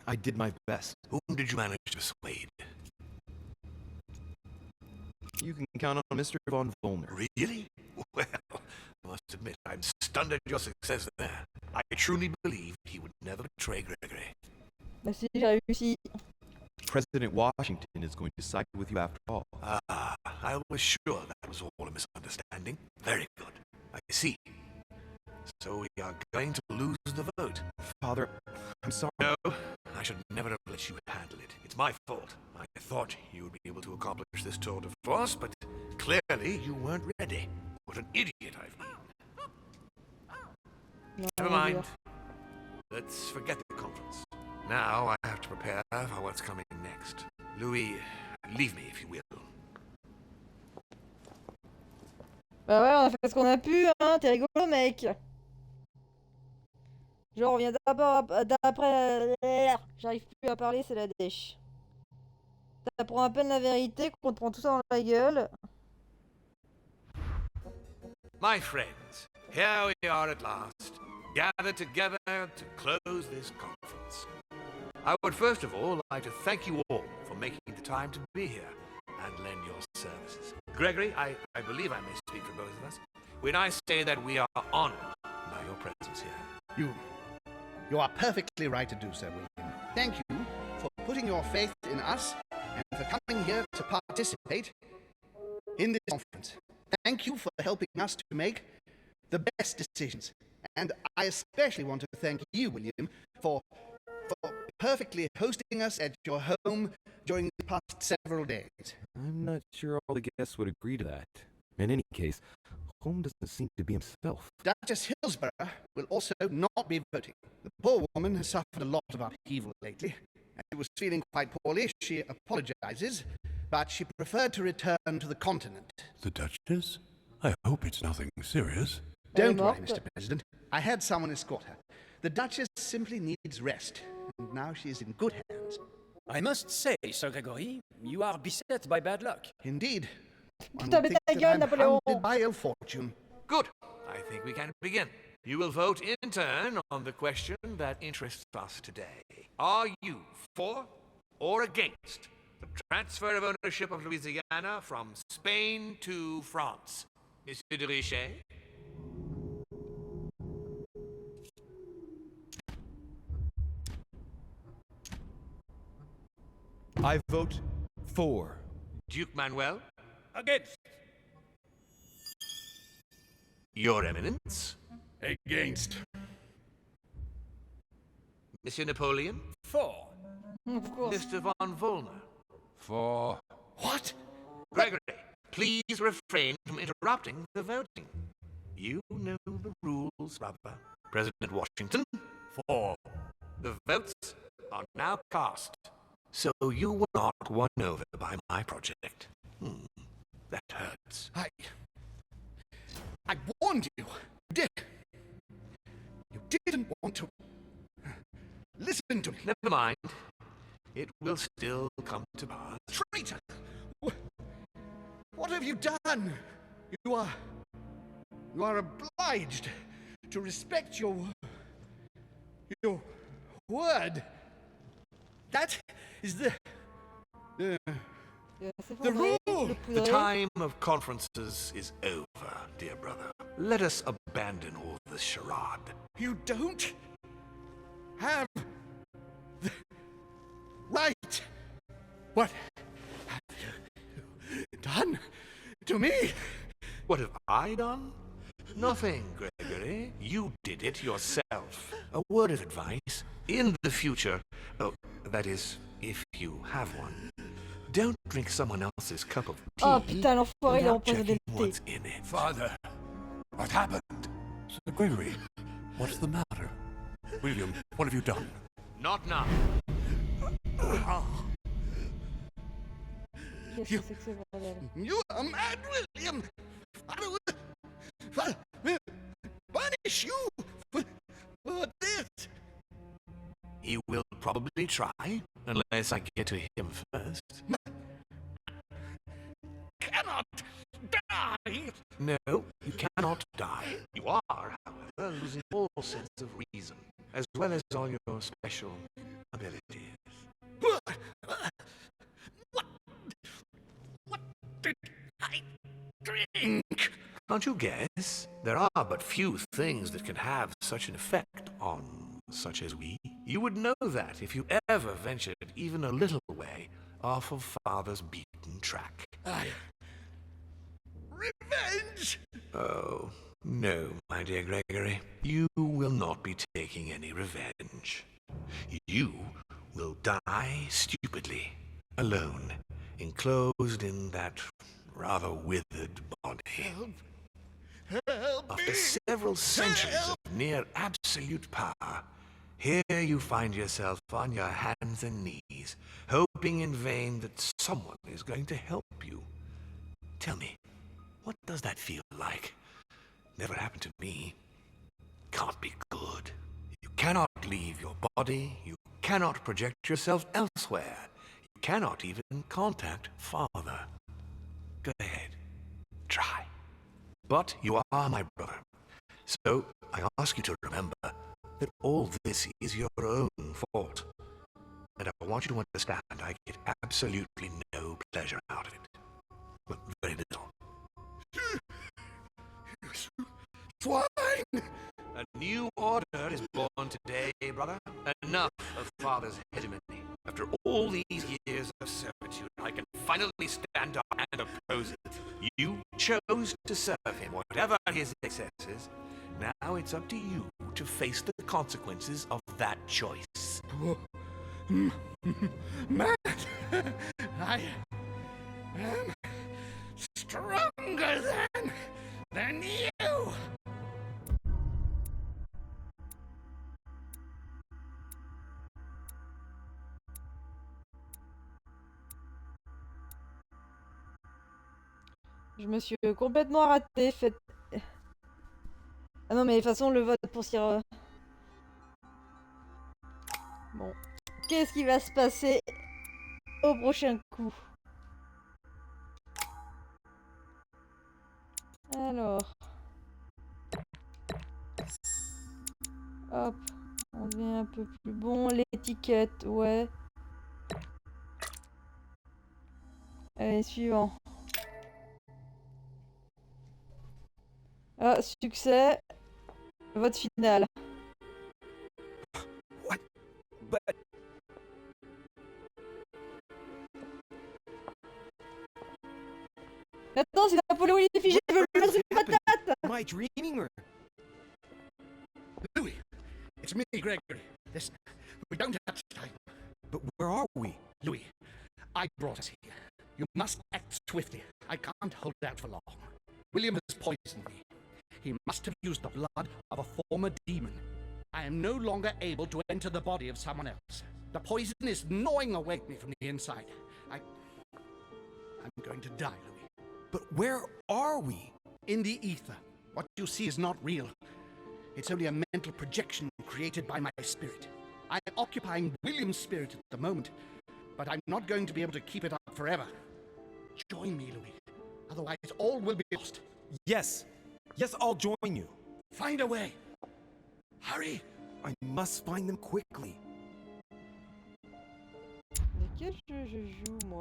I did my best. Whom did you manage to persuade? You can count on Mr. von Vollmer. Really? Well, I must admit, I'm stunned at your success there. I truly believed he would never betray Gregory. Bah si, j'ai réussi. President Washington is going to side with you after all. Ah, I was sure that was all a misunderstanding. Very good. I see. So we are going to lose the vote. Father, I'm sorry. No, I should never have let you handle it. It's my fault. I thought you would be able to accomplish this tour de force, but clearly you weren't ready. What an idiot I've been. Non, Never mind. Let's forget the conference. Now I have to prepare for what's coming next. Louis, leave me if you will. Bah ouais, on a fait ce qu'on a pu, hein. T'es rigolo, mec. Genre, on vient d'abord d'après... J'arrive plus à parler, c'est la dèche. T'apprends à peine la vérité, qu'on te prend tout ça dans la gueule. My friends, here we are at last, gathered together to close this conference. I would first of all like to thank you all for making the time to be here and lend your services. Gregory, I believe I may speak for both of us when I say that we are honored by your presence here. You are perfectly right to do so, William. Thank you for putting your faith in us and for coming here to participate in this conference. Thank you for helping us to make the best decisions. And I especially want to thank you, William, for perfectly hosting us at your home during the past several days. I'm not sure all the guests would agree to that. In any case, Holmes doesn't seem to be himself. Duchess Hillsborough will also not be voting. The poor woman has suffered a lot of upheaval lately, and she was feeling quite poorly. She apologizes, but she preferred to return to the continent. The Duchess? I hope it's nothing serious. Don't worry, Mr. President. I had someone escort her. The Duchess simply needs rest, and now she is in good hands. I must say, Sir Gregory, you are beset by bad luck. Indeed. One Putain, would mais think ta that gueule, I'm Napoléon. hounded by ill fortune. Good. I think we can begin. You will vote in turn on the question that interests us today. Are you for or against the transfer of ownership of Louisiana from Spain to France? Monsieur de Richet? I vote for. Duke Manuel? Against. Your Eminence? Against. Monsieur Napoleon? For. Of course. Mr. von Volner? For. What? Gregory, please refrain from interrupting the voting. You know the rules, brother. President Washington? For. The votes are now cast. So you were not won over by my project. That hurts. I warned you. You did. You didn't want to listen to me. Never mind. It will still come to pass. Traitor! What have you done? You are obliged to respect your word. That is the rule. The time of conferences is over, dear brother. Let us abandon all this charade. You don't have the right. What have you done to me? What have I done? Nothing, Gregory. You did it yourself. A word of advice. In the future, that is, if you have one, don't drink someone else's cup of tea Oh putain, l'enfoiré, il a without empoisonné checking le thé. what's in it. Father, what happened? Sir Gregory, what's the matter? William, what have you done? Not now. Qu'est-ce que c'est que ce bordel? You are mad, William. I will punish you for this. He will probably try, unless I get to him first. Cannot die. No, you cannot die. You are, however, losing all sense of reason, as well as all your special abilities. What did I drink? Can't you guess? There are but few things that can have such an effect on such as we. You would know that if you ever ventured even a little way off of Father's beaten track. Revenge! Oh, no, my dear Gregory. You will not be taking any revenge. You will die stupidly, alone, enclosed in that rather withered body. Help After me! several centuries of near absolute power, here you find yourself on your hands and knees, hoping in vain that someone is going to help you. Tell me, what does that feel like? Never happened to me. Can't be good. You cannot leave your body. You cannot project yourself elsewhere. You cannot even contact Father. Go ahead. Try. But you are my brother. So I ask you to remember that all this is your own fault. And I want you to understand I get absolutely no pleasure out of it. Well, very little. Swine! A new order is born today, brother. Enough of father's hegemony. After all these years of servitude, I can finally stand up and oppose it. You chose to serve him, whatever his excesses. Now it's up to you to face the consequences of that choice. Matt! I am stronger than you! Je me suis complètement raté. Fait... Ah non, mais de toute façon, le vote pour Sir... Bon. Qu'est-ce qui va se passer au prochain coup? Alors... Hop. On devient un peu plus bon. L'étiquette, ouais. Allez, suivant. Ah, succès. Vote final. What? But... Attends, c'est Napoléon il est figé, je veux lui mettre une patate! Am I dreaming or... Louis, it's me, Gregory. Listen, we don't have time. But where are we? Louis, I brought us here. You must act swiftly. I can't hold out for long. William has poisoned me. He must have used the blood of a former demon. I am no longer able to enter the body of someone else. The poison is gnawing away at me from the inside. I'm going to die, Louis. But where are we? In the ether. What you see is not real. It's only a mental projection created by my spirit. I'm occupying William's spirit at the moment, but I'm not going to be able to keep it up forever. Join me, Louis. Otherwise, all will be lost. Yes. Yes, I'll join you. Find a way. Hurry. I must find them quickly. Mais quel jeu je joue, moi?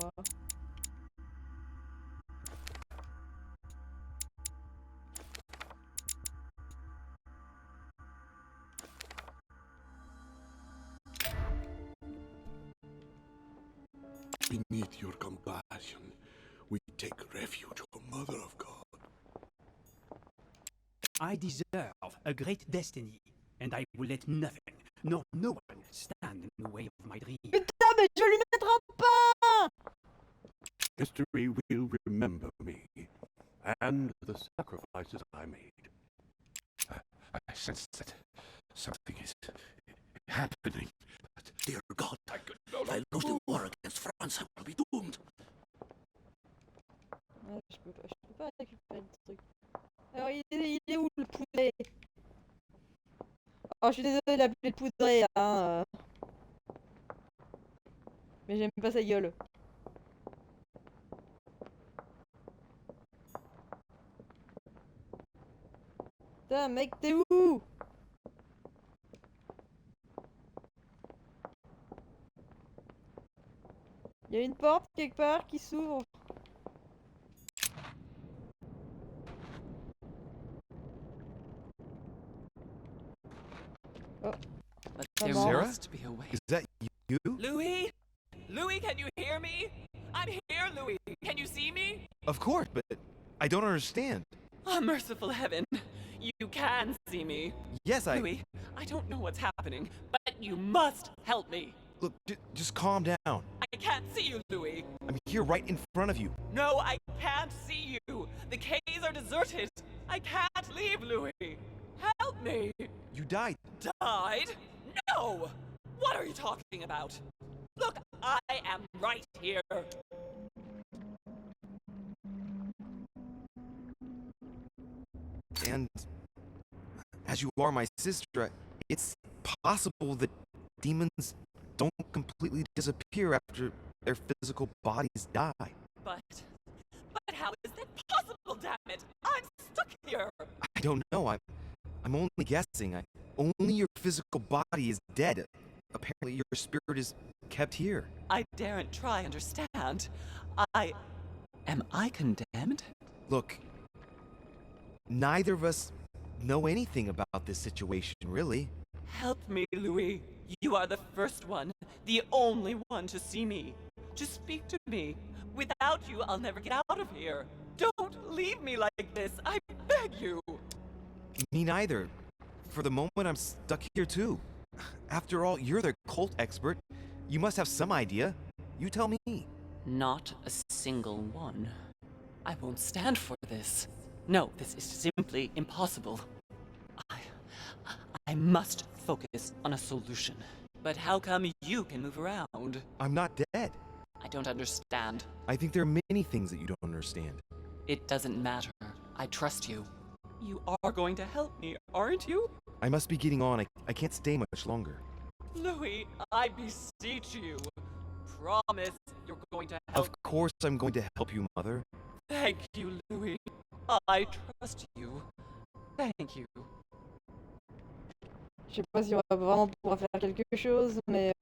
Beneath your compassion, we take refuge, O Mother of God. I deserve a great destiny, and I will let nothing, nor no one, stand in the way of my dream. Putain, mais je vais lui mettre un pain! History will remember me, and the sacrifices I made. I sense that something is happening. But dear God, if I lose the war against France, I will be doomed. Ouais, je peux pas récupérer le truc. Alors, il est où le poudré? Oh, je suis désolée, il a plus de poudré, hein. Mais j'aime pas sa gueule. Putain, mec, t'es où? Il y a une porte quelque part qui s'ouvre. Oh. Sarah? Is that you? Louis? Louis, can you hear me? I'm here, Louis. Can you see me? Of course, but I don't understand. Oh, merciful heaven. You can see me. Yes, Louis, I don't know what's happening, but you must help me. Look, just calm down. I can't see you, Louis. I'm here right in front of you. No, I can't see you. The caves are deserted. I can't leave, Louis. Help me. You died. Died? No! What are you talking about? Look, I am right here. And as you are my sister, it's possible that demons don't completely disappear after their physical bodies die. But how is that possible, damn it? I'm stuck don't know. I'm only guessing. Only your physical body is dead. Apparently your spirit is kept here. I daren't try understand. Am I condemned? Look, neither of us know anything about this situation, really. Help me, Louis. You are the first one, the only one to see me, to speak to me. Without you, I'll never get out of here. Don't leave me like this, I beg you. Me neither. For the moment, I'm stuck here too. After all, you're the cult expert. You must have some idea. You tell me. Not a single one. I won't stand for this. No, this is simply impossible. I must focus on a solution. But how come you can move around? I'm not dead. I don't understand. I think there are many things that you don't understand. It doesn't matter. I trust you. You are going to help me, aren't you? I must be getting on. I can't stay much longer. Louis, I beseech you. Promise you're going to help. Of course I'm going to help you, Mother. Thank you, Louis. I trust you. Thank you. Je sais pas si on va vraiment pouvoir faire quelque chose, mais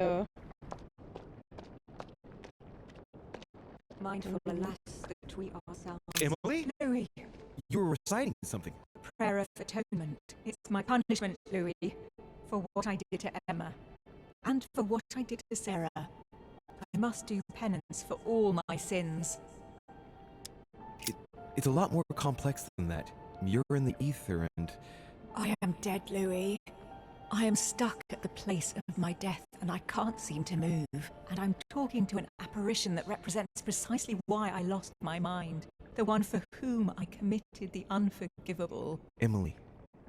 Mindful, alas, that we ourselves. Emily? Louis, You were reciting something. prayer of atonement. It's my punishment, Louis, for what I did to Emma, and for what I did to Sarah. I must do penance for all my sins. It's a lot more complex than that. You're in the ether and... I am dead, Louis. I am stuck at the place of my death and I can't seem to move. And I'm talking to an apparition that represents precisely why I lost my mind. The one for whom I committed the unforgivable. Emily,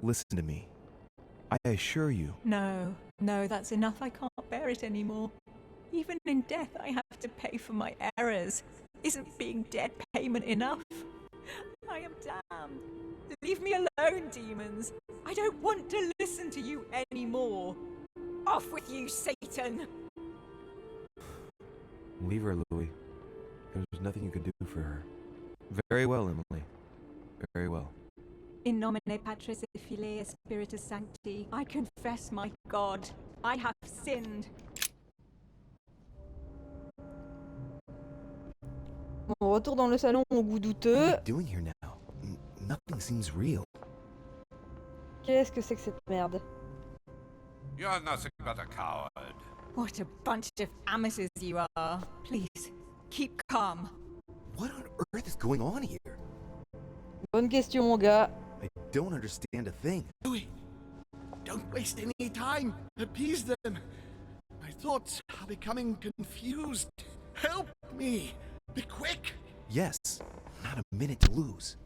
listen to me. I assure you... No, that's enough. I can't bear it anymore. Even in death, I have to pay for my errors. Isn't being dead payment enough? I am damned. Leave me alone, demons. I don't want to listen to you anymore. Off with you, Satan! Leave her, Louis. There's nothing you can do for her. Very well, Emily. Very well. In nomine Patris et Filii et Spiritus Sancti, I confess my God. I have sinned. bon, retour dans le salon au goût douteux. What are you doing here now? Nothing seems real. Qu'est-ce que c'est que cette merde? You're nothing but a coward. What a bunch of amateurs you are. Please, keep calm. What on earth is going on here? Bonne question, mon gars. I don't understand a thing. Louis, don't waste any time. Appease them. My thoughts are becoming confused. Help me. Be quick. Yes, not a minute to lose.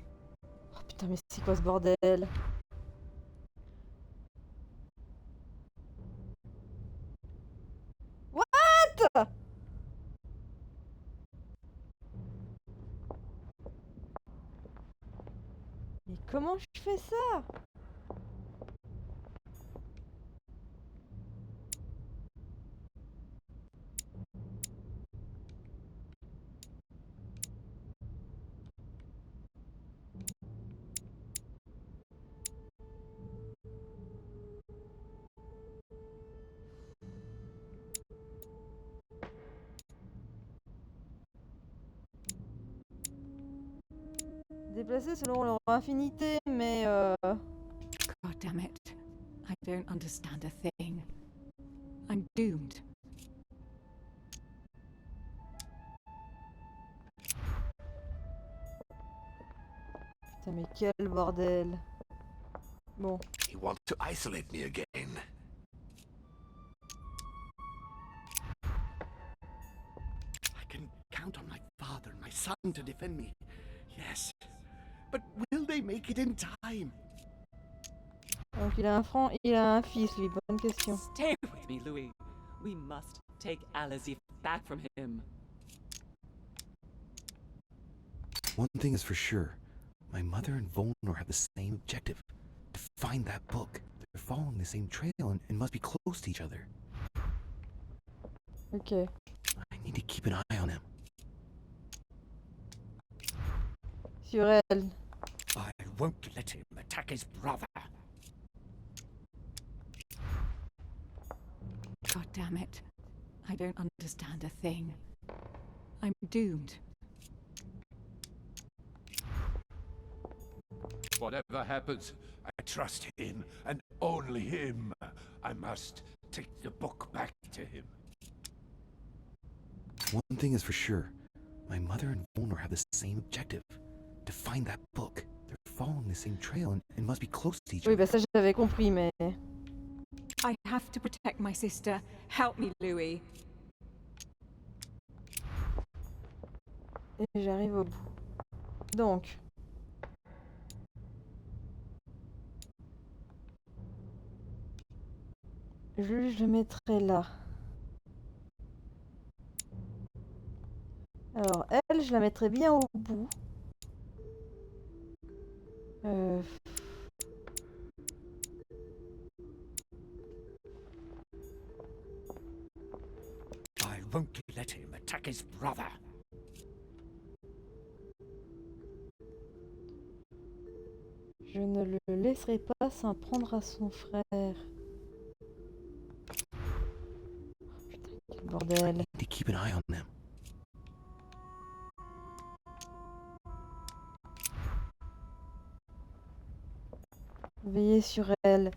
Oh putain, mais c'est quoi ce bordel? What? Mais comment je fais ça? Déplacer selon leur infinité, mais God damn it. I don't understand a thing. I'm doomed. putain, mais quel bordel. Bon, You want to isolate me again? I can count on my father and my son to defend me. Yes. But will they make it in time? donc il a un fils, lui. Bonne question. Stay with me, Louis. We must take Alazif back from him. One thing is for sure. My mother and Volnor have the same objective. To find that book. They're following the same trail and must be close to each other. Ok. I need to keep an eye on them. Sur elle. I won't let him attack his brother. God damn it. I don't understand a thing. I'm doomed. Whatever happens, I trust him, and only him. I must take the book back to him. One thing is for sure. My mother and Volnor have the same objective. To find that book. They're following the same trail and must be close to each Oui, other. bah ça j'avais compris, mais... I have to protect my sister. Help me, Louis. Et j'arrive au bout. Donc... Je le mettrai là. Alors, elle, je la mettrai bien au bout. I won't let him attack his brother. Je ne le laisserai pas s'en prendre à son frère. Putain, quel I bordel. need to keep an eye on them. Veillez sur elle.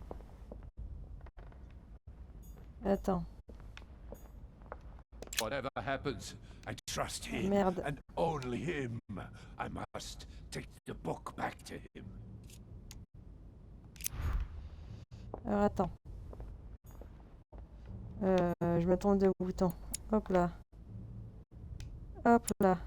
Attends. Whatever happens, I trust him, Merde. and only him. I must take the book back to him. Alors attends. Je me trompe de bouton. Hop là. Hop là.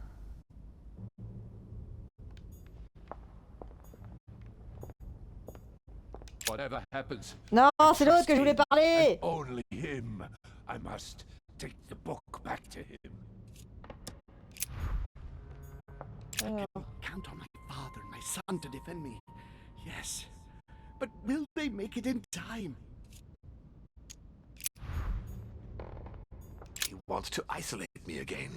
Whatever happens, Non, I c'est l'autre trust que je voulais him, and parler. only him. I must take the book back to him. Alors, Count on my father and my son to defend me. Yes. But will they make it in time? He wants to isolate me again.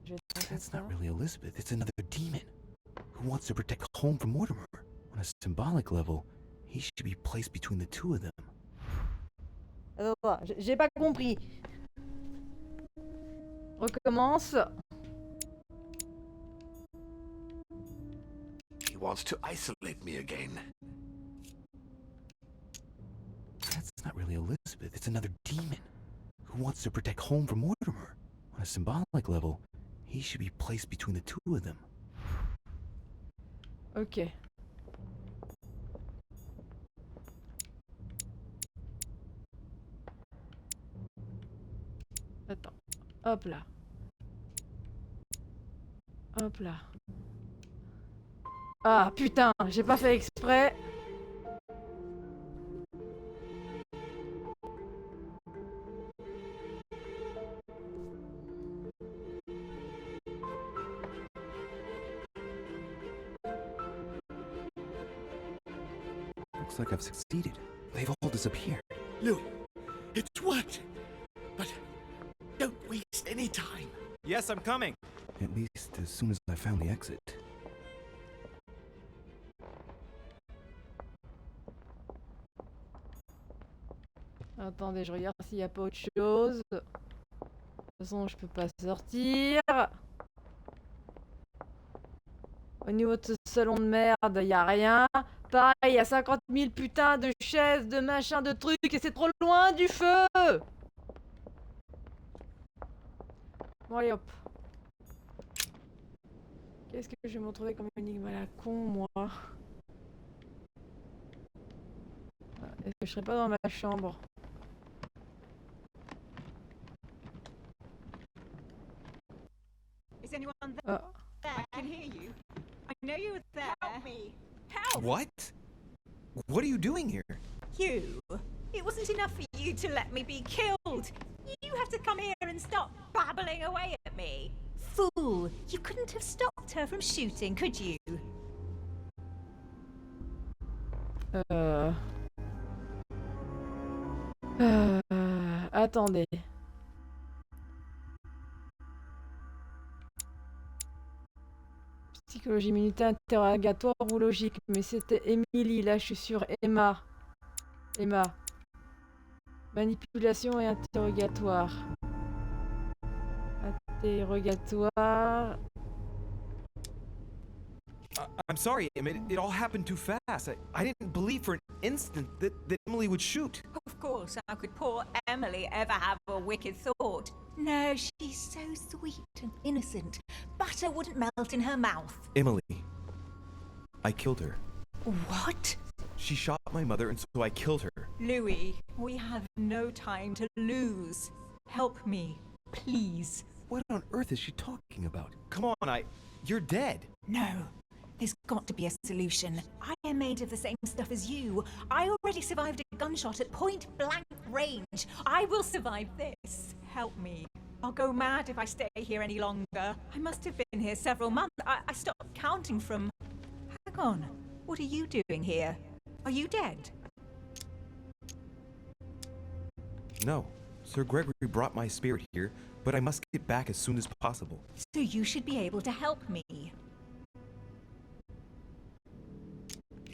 je vais tenter That's ça. not really Elizabeth, it's another demon. Who wants to protect home from Mortimer. On a symbolic level, he should be placed between the two of them. Attends, j'ai pas compris. Recommence. He wants to isolate me again. That's not really Elizabeth, it's another demon. Who wants to protect home from Mortimer. On a symbolic level, he should be placed between the two of them. Ok. Attends. Hop là. Hop là. Ah putain, j'ai pas fait exprès. Looks like I've succeeded. They've all disappeared. Louis, it's worked. But don't waste any time. Yes, I'm coming. At least as soon as I found the exit. Attendez, je regarde s'il n'y a pas autre chose. De toute façon, je peux pas sortir. Au niveau de ce salon de merde, il n'y a rien. Pareil, il y a 50 000 putains de chaises, de machins, de trucs, et c'est trop loin du feu. Bon, allez hop. Qu'est-ce que je vais me retrouver comme énigme à la con, moi? Est-ce que je serais pas dans ma chambre? Is anyone there? Ah. I can hear you. I know you were there. Help me. Help! What? What are you doing here? You. It wasn't enough for you to let me be killed. You have to come here and stop babbling away at me. Fool! You couldn't have stopped her from shooting, could you? Attendez. Psychologie minute interrogatoire ou logique. Mais c'était Emily, là je suis sûre. Emma. Manipulation et interrogatoire. Interrogatoire. I'm sorry, Emma. It all happened too fast. I didn't believe for an instant that Emily would shoot. Of course, how could poor Emily ever have a wicked thought? No, she's so sweet and innocent. Butter wouldn't melt in her mouth. Emily. I killed her. What? She shot my mother, and so I killed her. Louis, we have no time to lose. Help me, please. What on earth is she talking about? Come on, you're dead. No. There's got to be a solution. I am made of the same stuff as you. I already survived a gunshot at point-blank range. I will survive this. Help me. I'll go mad if I stay here any longer. I must have been here several months. I stopped counting from... Hang on. What are you doing here? Are you dead? No. Sir Gregory brought my spirit here, but I must get back as soon as possible. So you should be able to help me.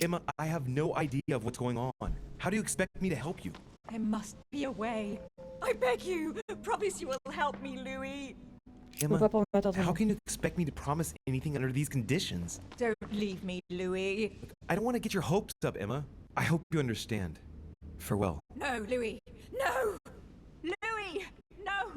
Emma, I have no idea of what's going on. How do you expect me to help you? There must be a way. I beg you, promise you will help me, Louis. Emma, how can you expect me to promise anything under these conditions? Don't leave me, Louis. I don't want to get your hopes up, Emma. I hope you understand. Farewell. No, Louis. No! Louis! No!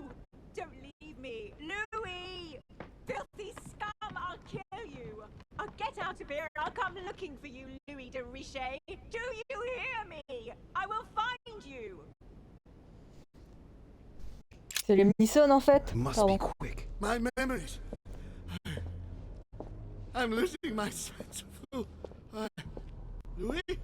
Don't leave me. Louis! Filthy scum, I'll kill you. I'll get out of here and I'll come looking for you, Louis de Richet. Do you hear me? I will find you. C'est le Minson en fait. Must Pardon. be quick. My memories. I'm losing my sense of who. Louis?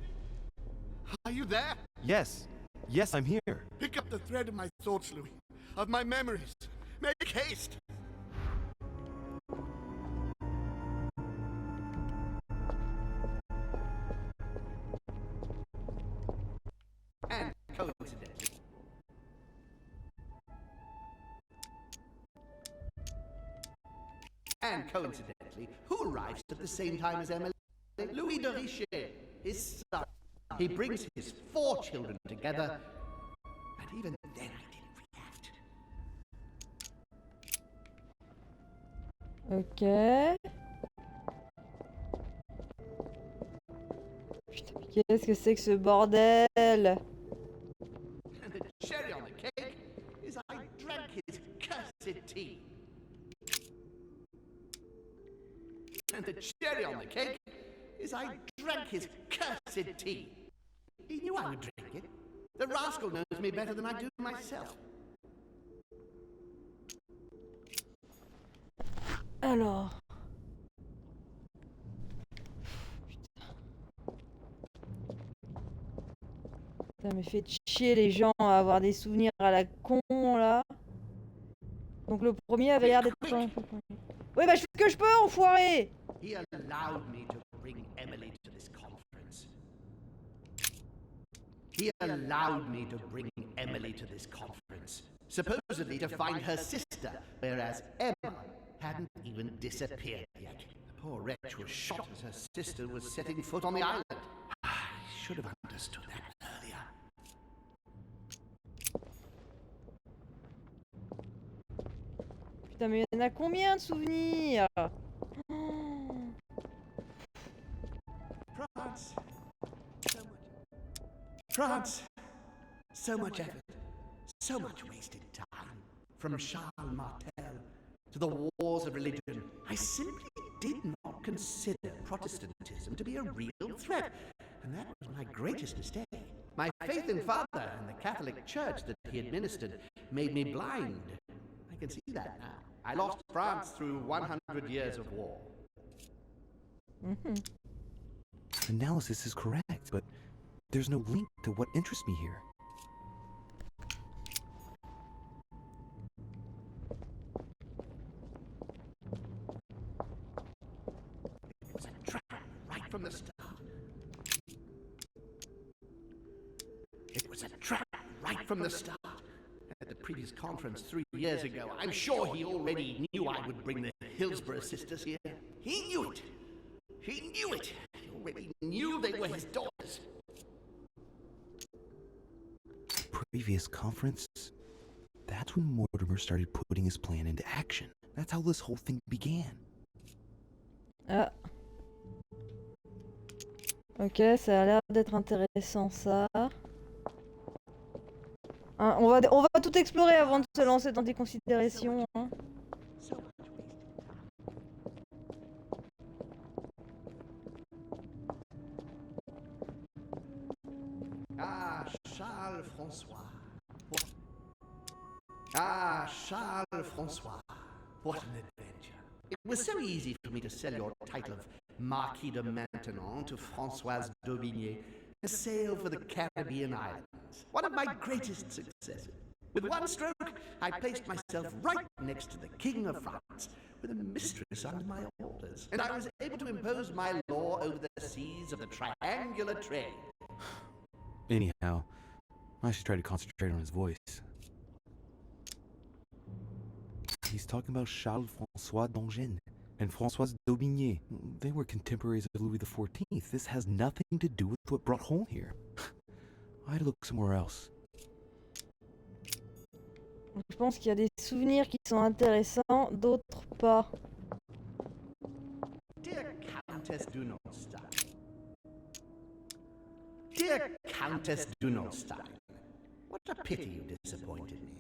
Are you there? Yes. Yes, I'm here. Pick up the thread of my thoughts, Louis. Of my memories. Make haste. And coincidentally. And coincidentally, who arrives at the same time as Emily? Louis de Richet, his son. He brings his 4 children together, and even then I didn't react. Ok. Putain, mais qu'est-ce que c'est que ce bordel? And the cherry on the cake is I drank his cursed tea. And the cherry on the cake is I drank his cursed tea. He knew I would drink it. The rascal knows me better than I do myself. Alors. Putain, mais faites chier les gens à avoir des souvenirs à la con là. Donc le premier avait l'air d'être... Oui bah je fais ce que je peux, enfoiré. He allowed me to bring Emily to this conference. He allowed me to bring Emily to this conference, supposedly to find her sister, whereas Emma hadn't even disappeared yet. The poor wretch was shot as her sister was setting foot on the island. I should have understood that earlier. Putain mais il y en a combien de souvenirs? France, so much effort, so much wasted time. From Charles Martel to the wars of religion, I simply did not consider Protestantism to be a real threat, and that was my greatest mistake. My faith in Father and the Catholic Church that he administered made me blind. I can see that now. I lost France through 100 years of war. Analysis is correct, but there's no link to what interests me here. It was a trap right from the start. It was a trap right from the start. At the previous conference 3 years ago, I'm sure he already knew I would bring the Hillsborough sisters here. He knew it. He knew it! He already knew they were his daughters! Previous conference? That's when Mortimer started putting his plan into action. That's how this whole thing began. Ah. Ok, ça a l'air d'être intéressant ça. Hein, on va tout explorer avant de se lancer dans des considérations. Hein. Ah, Charles François. Ah, Charles François. What an adventure. It was so easy for me to sell your title of Marquis de Maintenon to Françoise d'Aubigné to sail for the Caribbean islands. One of my greatest successes. With one stroke, I placed myself right next to the King of France, with a mistress under my orders. And I was able to impose my law over the seas of the triangular trade. Anyhow, I should try to concentrate on his voice. He's talking about Charles-François d'Angennes and Françoise d'Aubigné. They were contemporaries of Louis XIV. This has nothing to do with what brought home here. I had to look somewhere else. Je pense qu'il y a des souvenirs qui sont intéressants, d'autres pas. Dear Countess Dunolstein. Dear Countess Dunolstein, what a pity you disappointed me.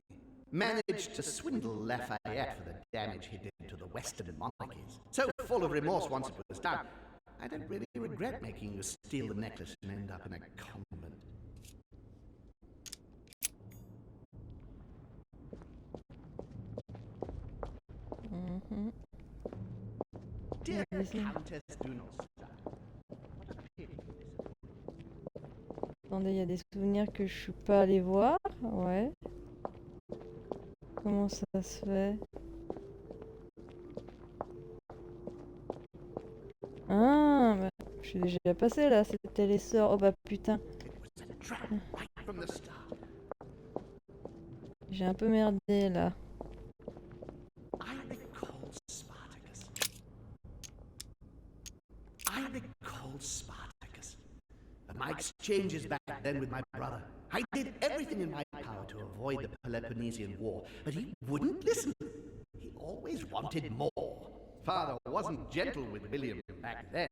Managed to swindle Lafayette for the damage he did to the Western monarchies. So full of remorse once it was done, I don't really regret making you steal the necklace and end up in a convent. Dear Countess Dunolstein, what a pity. Attendez, il y a des souvenirs que je suis pas allée voir. Ouais. Comment ça se fait? Ah, bah, je suis déjà passée là, c'était les sœurs. Oh bah putain. J'ai un peu merdé là. I recall Spartacus. My exchanges back then with my brother. I did everything in my power to avoid the Peloponnesian War, but he wouldn't listen. He always wanted more. Father wasn't gentle with William back then,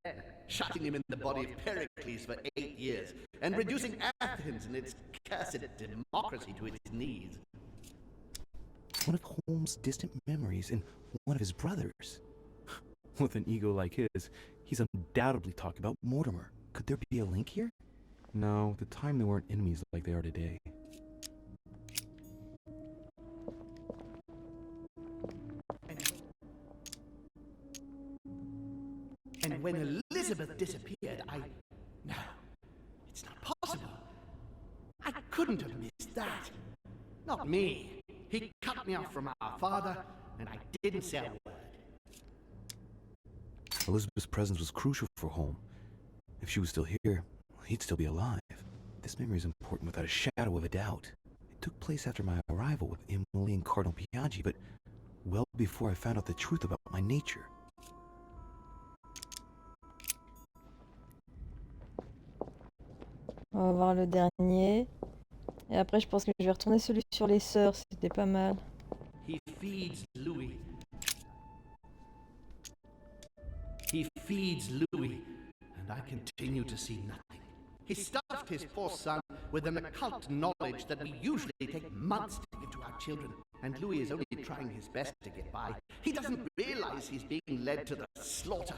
shutting him in the body of Pericles for 8 years, and reducing Athens and its cursed democracy to its knees. One of Holmes' distant memories and one of his brothers. With an ego like his, he's undoubtedly talking about Mortimer. Could there be a link here? No, at the time they weren't enemies like they are today. And when Elizabeth disappeared, No, it's not possible. I couldn't have missed that. Not me. He cut me off from our father, and I didn't say a word. Elizabeth's presence was crucial for Holmes. If she was still here, he'd still be alive. This memory is important without a shadow of a doubt. It took place after my arrival with Emily and Cardinal Piaggi, but well before I found out the truth about my nature. On va voir le dernier. Et après, je pense que je vais retourner celui sur les sœurs, c'était pas mal. He feeds Louis. He feeds Louis, and I continue to see nothing. He stuffed his poor son with an occult knowledge that we usually take months to give to our children, and Louis is only trying his best to get by. He doesn't realize he's being led to the slaughter.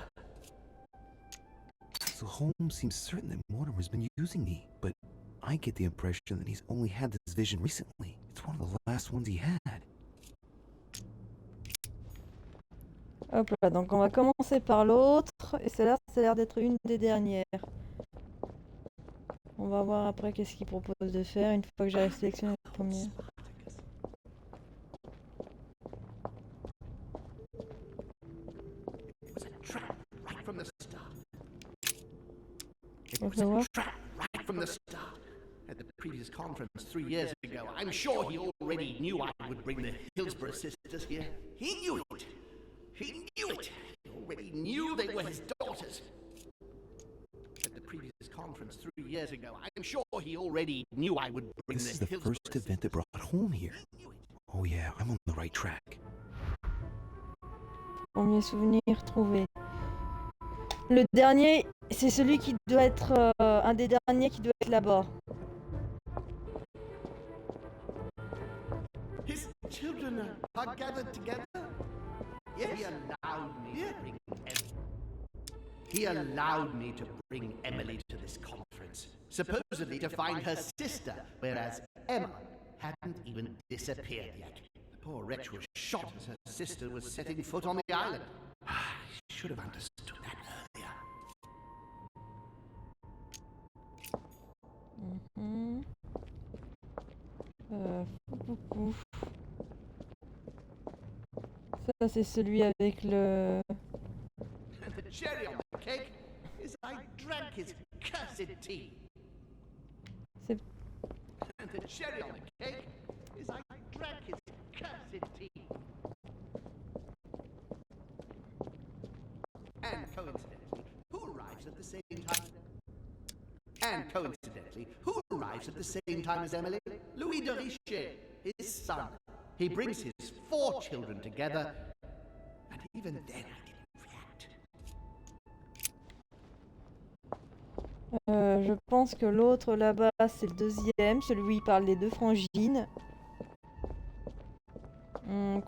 So Holmes seems certain that Mortimer's been using me, but I get the impression that he's only had this vision recently. It's one of the last ones he had. Hop là, donc on va commencer par l'autre, et ça a l'air d'être une des dernières. On va voir après qu'est-ce qu'il propose de faire une fois que j'ai sélectionné la première. It was a trap right from the start. At the previous conference 3 years ago, I'm sure he already knew I would bring the Hillsborough sisters here. He knew it. He knew it. He already knew they were his daughters. conference 3 years ago, I'm sure he already knew I would bring This is the Hillsborough first event that brought home here. Oh yeah, I'm on the right track. Premier souvenir trouvé. Le dernier, c'est celui qui doit être un des derniers qui doit être là-bas. His children are gathered together. Yes. He allowed me to bring Emily to this conference, supposedly to find her sister, whereas Emma hadn't even disappeared yet. The poor wretch was shot as her sister was setting foot on the island. I should have understood that earlier. Ça, c'est celui avec le... And the cherry on the cake is I drank his cursed tea. C'est... And the cherry on the cake is I drank his cursed tea. And coincidentally, who arrives at the same time? And coincidentally, who arrives at the same time as Emily? Louis de Richer, his son. He brings his 4 children together, and even then I didn't react. Je pense que l'autre là-bas, c'est le deuxième, celui où il parle des 2 frangines.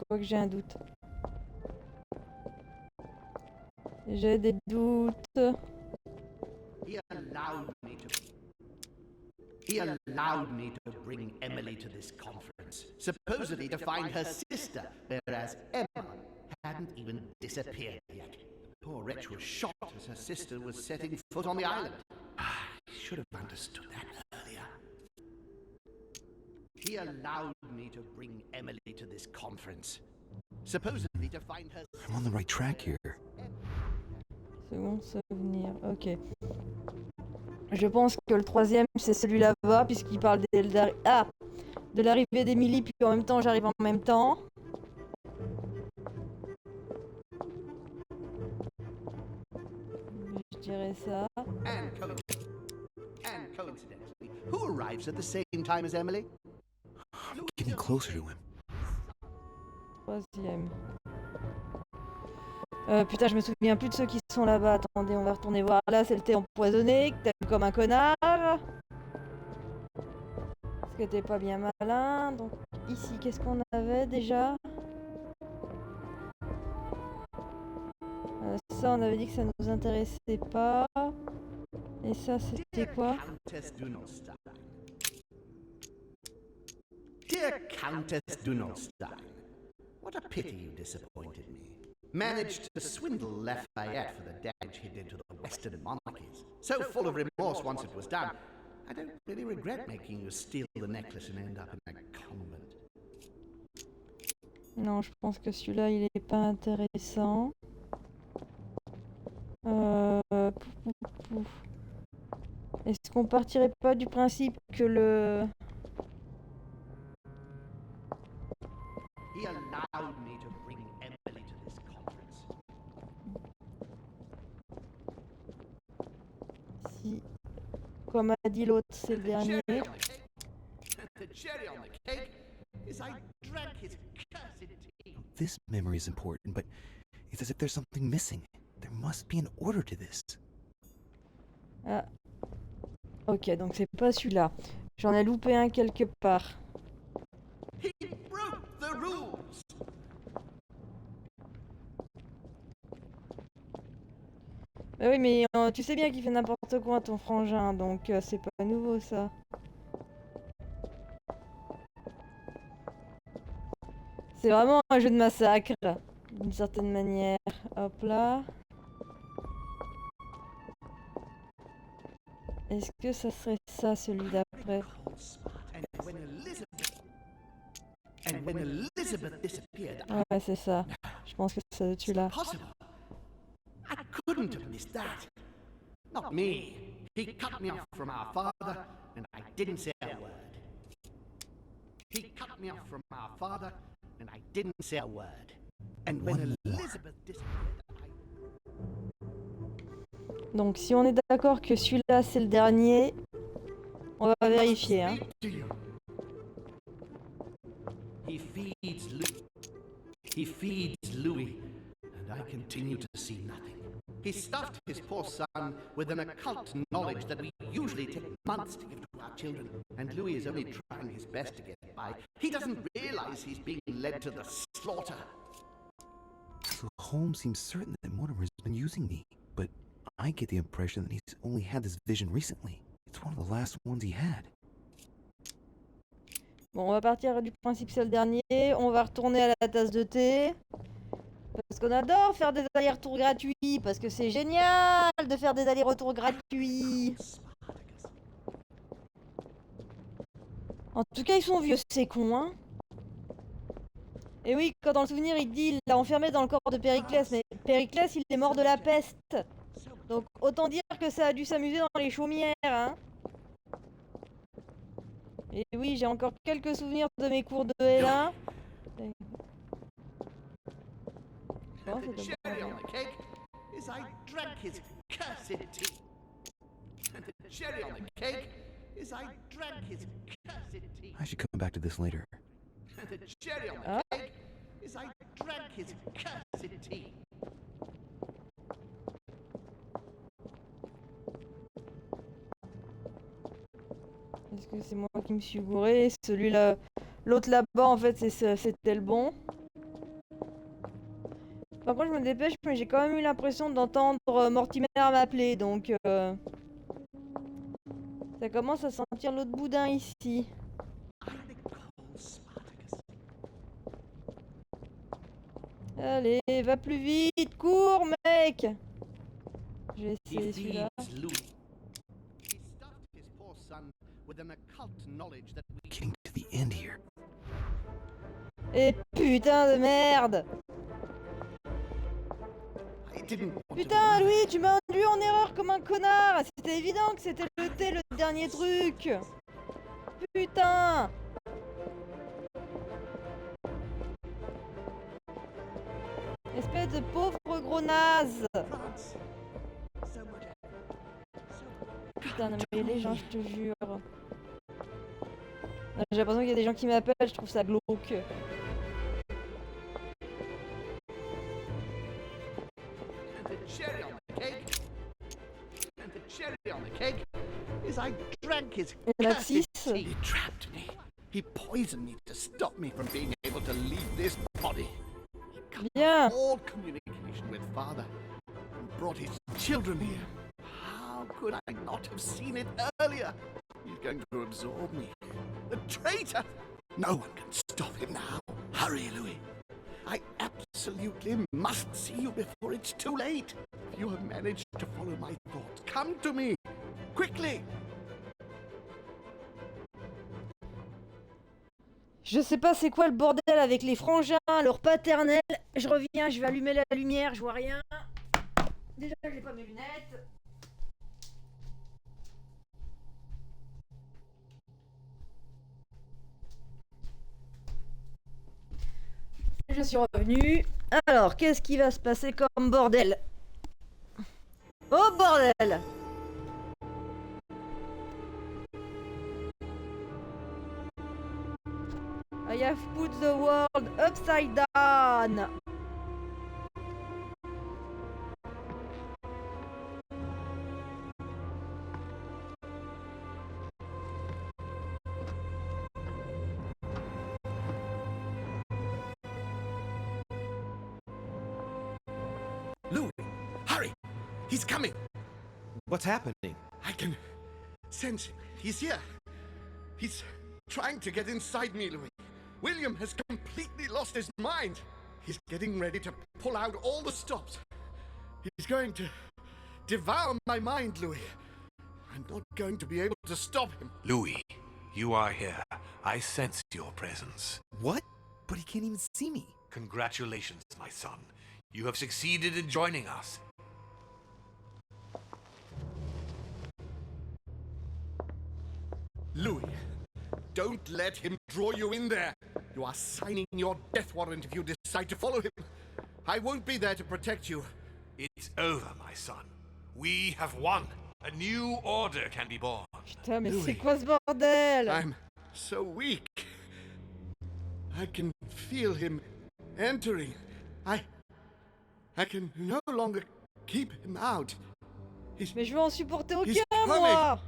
Quoique j'ai un doute. J'ai des doutes. He allowed me to bring Emily to this conference, supposedly to find her sister, whereas Emma hadn't even disappeared yet. The poor wretch was shot as her sister was setting foot on the island. I should have understood that earlier. He allowed me to bring Emily to this conference, supposedly to find her sister. I'm on the right track here. Second souvenir, ok. Je pense que le troisième, c'est celui là-bas, puisqu'il parle de l'arrivée d'Emily, puis en même temps, j'arrive en même temps. Je dirais ça. And coincidentally, who arrives at the same time as Emily? I'm getting closer to him. Troisième. Putain, je me souviens plus de ceux qui sont là-bas. Attendez, on va retourner voir. Là, c'est le thé empoisonné, que t'as vu comme un connard. Parce que t'es pas bien malin. Donc, ici, qu'est-ce qu'on avait déjà? Ça, on avait dit que ça nous intéressait pas. Et ça, c'était quoi? Dear Countess Dunolstein, what a pity you disappointed me. Managed to swindle Lafayette for the damage he did to the Western monarchies. So full of remorse once it was done, I don't really regret making you steal the necklace and end up in a convent. Non, je pense que celui-là, il est pas intéressant. Est-ce qu'on partirait pas du principe que le... He allowed me to bring Emily to this conference. Si, comme a dit l'autre, c'est le dernier. The cherry on the cake is I drank his cursed tea. This memory is important, but it's as if there's something missing. There must be an order to this. Ah. Ok, donc c'est pas celui-là. J'en ai loupé un quelque part. He broke the rules. Bah oui, mais tu sais bien qu'il fait n'importe quoi ton frangin, donc c'est pas nouveau ça. C'est vraiment un jeu de massacre, d'une certaine manière. Hop là. Est-ce que ça serait ça, celui d'après? Ouais, c'est ça. Je pense que c'est celui-là. I couldn't have missed that. Not me. He cut me off from our father, and I didn't say a word. He cut me off from our father, and I didn't say a word. And when Elizabeth disappeared, Donc si on est d'accord que celui-là c'est le dernier, on va vérifier. Hein. He feeds Louis. He feeds Louis, and I continue to see nothing. He stuffed his poor son with an occult knowledge that we usually take months to give to our children, and Louis is only trying his best to get by. He doesn't realize he's being led to the slaughter. So Holmes seems certain that Mortimer's been using me, but I get the impression that he's only had this vision recently. It's one of the last ones he had. Bon, on va partir du principe c'est le dernier. On va retourner à la tasse de thé. Parce qu'on adore faire des allers-retours gratuits. Parce que c'est génial de faire des allers-retours gratuits. En tout cas, ils sont vieux, ces cons, hein. Et oui, quand dans le souvenir, il dit il l'a enfermé dans le corps de Périclès. Mais Périclès, il est mort de la peste. Donc, autant dire que ça a dû s'amuser dans les chaumières, hein. Et oui, j'ai encore quelques souvenirs de mes cours de L1. And the cherry on the cake is I drank his cursed tea. And the cherry on the cake is I drank his cursed tea. I should come back to this later. And the cherry on the cake is I drank his cursed tea. Est-ce que c'est moi qui me suis gouré? Celui-là, l'autre là-bas, en fait, c'était le bon. Par contre, je me dépêche, mais j'ai quand même eu l'impression d'entendre Mortimer m'appeler, donc... ça commence à sentir l'autre boudin ici. Allez, va plus vite, cours, mec! Je vais essayer celui-là. Getting to the end here. Et putain de merde! Putain, Louis, tu m'as induit en erreur comme un connard! C'était évident que c'était le thé, le dernier truc! Putain! Espèce de pauvre gros naze! Putain, non mais les gens, je te jure. J'ai l'impression qu'il y a des gens qui m'appellent, je trouve ça glauque. He trapped me. He poisoned me to stop me from being able to leave this body. He cut all communication with Father and brought his children here. How could I not have seen it earlier? He's going to absorb me. The traitor! No one can stop him now. Hurry, Louis. I absolutely must see you before it's too late. If you have managed to follow my thoughts, come to me. Quickly! Je sais pas c'est quoi le bordel avec les frangins, leur paternel. Je reviens, je vais allumer la lumière, je vois rien. Déjà, j'ai pas mes lunettes. Je suis revenu. Alors, qu'est-ce qui va se passer comme bordel? Oh bordel! I have put the world upside down. Louis, hurry! He's coming! What's happening? I can sense him. He's here. He's trying to get inside me, Louis. William has completely lost his mind. He's getting ready to pull out all the stops. He's going to devour my mind, Louis. I'm not going to be able to stop him. Louis, you are here. I sense your presence. What? But he can't even see me. Congratulations, my son. You have succeeded in joining us. Louis, don't let him draw you in there. You are signing your death warrant if you decide to follow him. I won't be there to protect you. It's over, my son. We have won. A new order can be born. Putain, mais c'est Louis. quoi ce bordel? I'm so weak. I can feel him entering. I can no longer keep him out. Mais je veux en supporter He's aucun, coming. moi!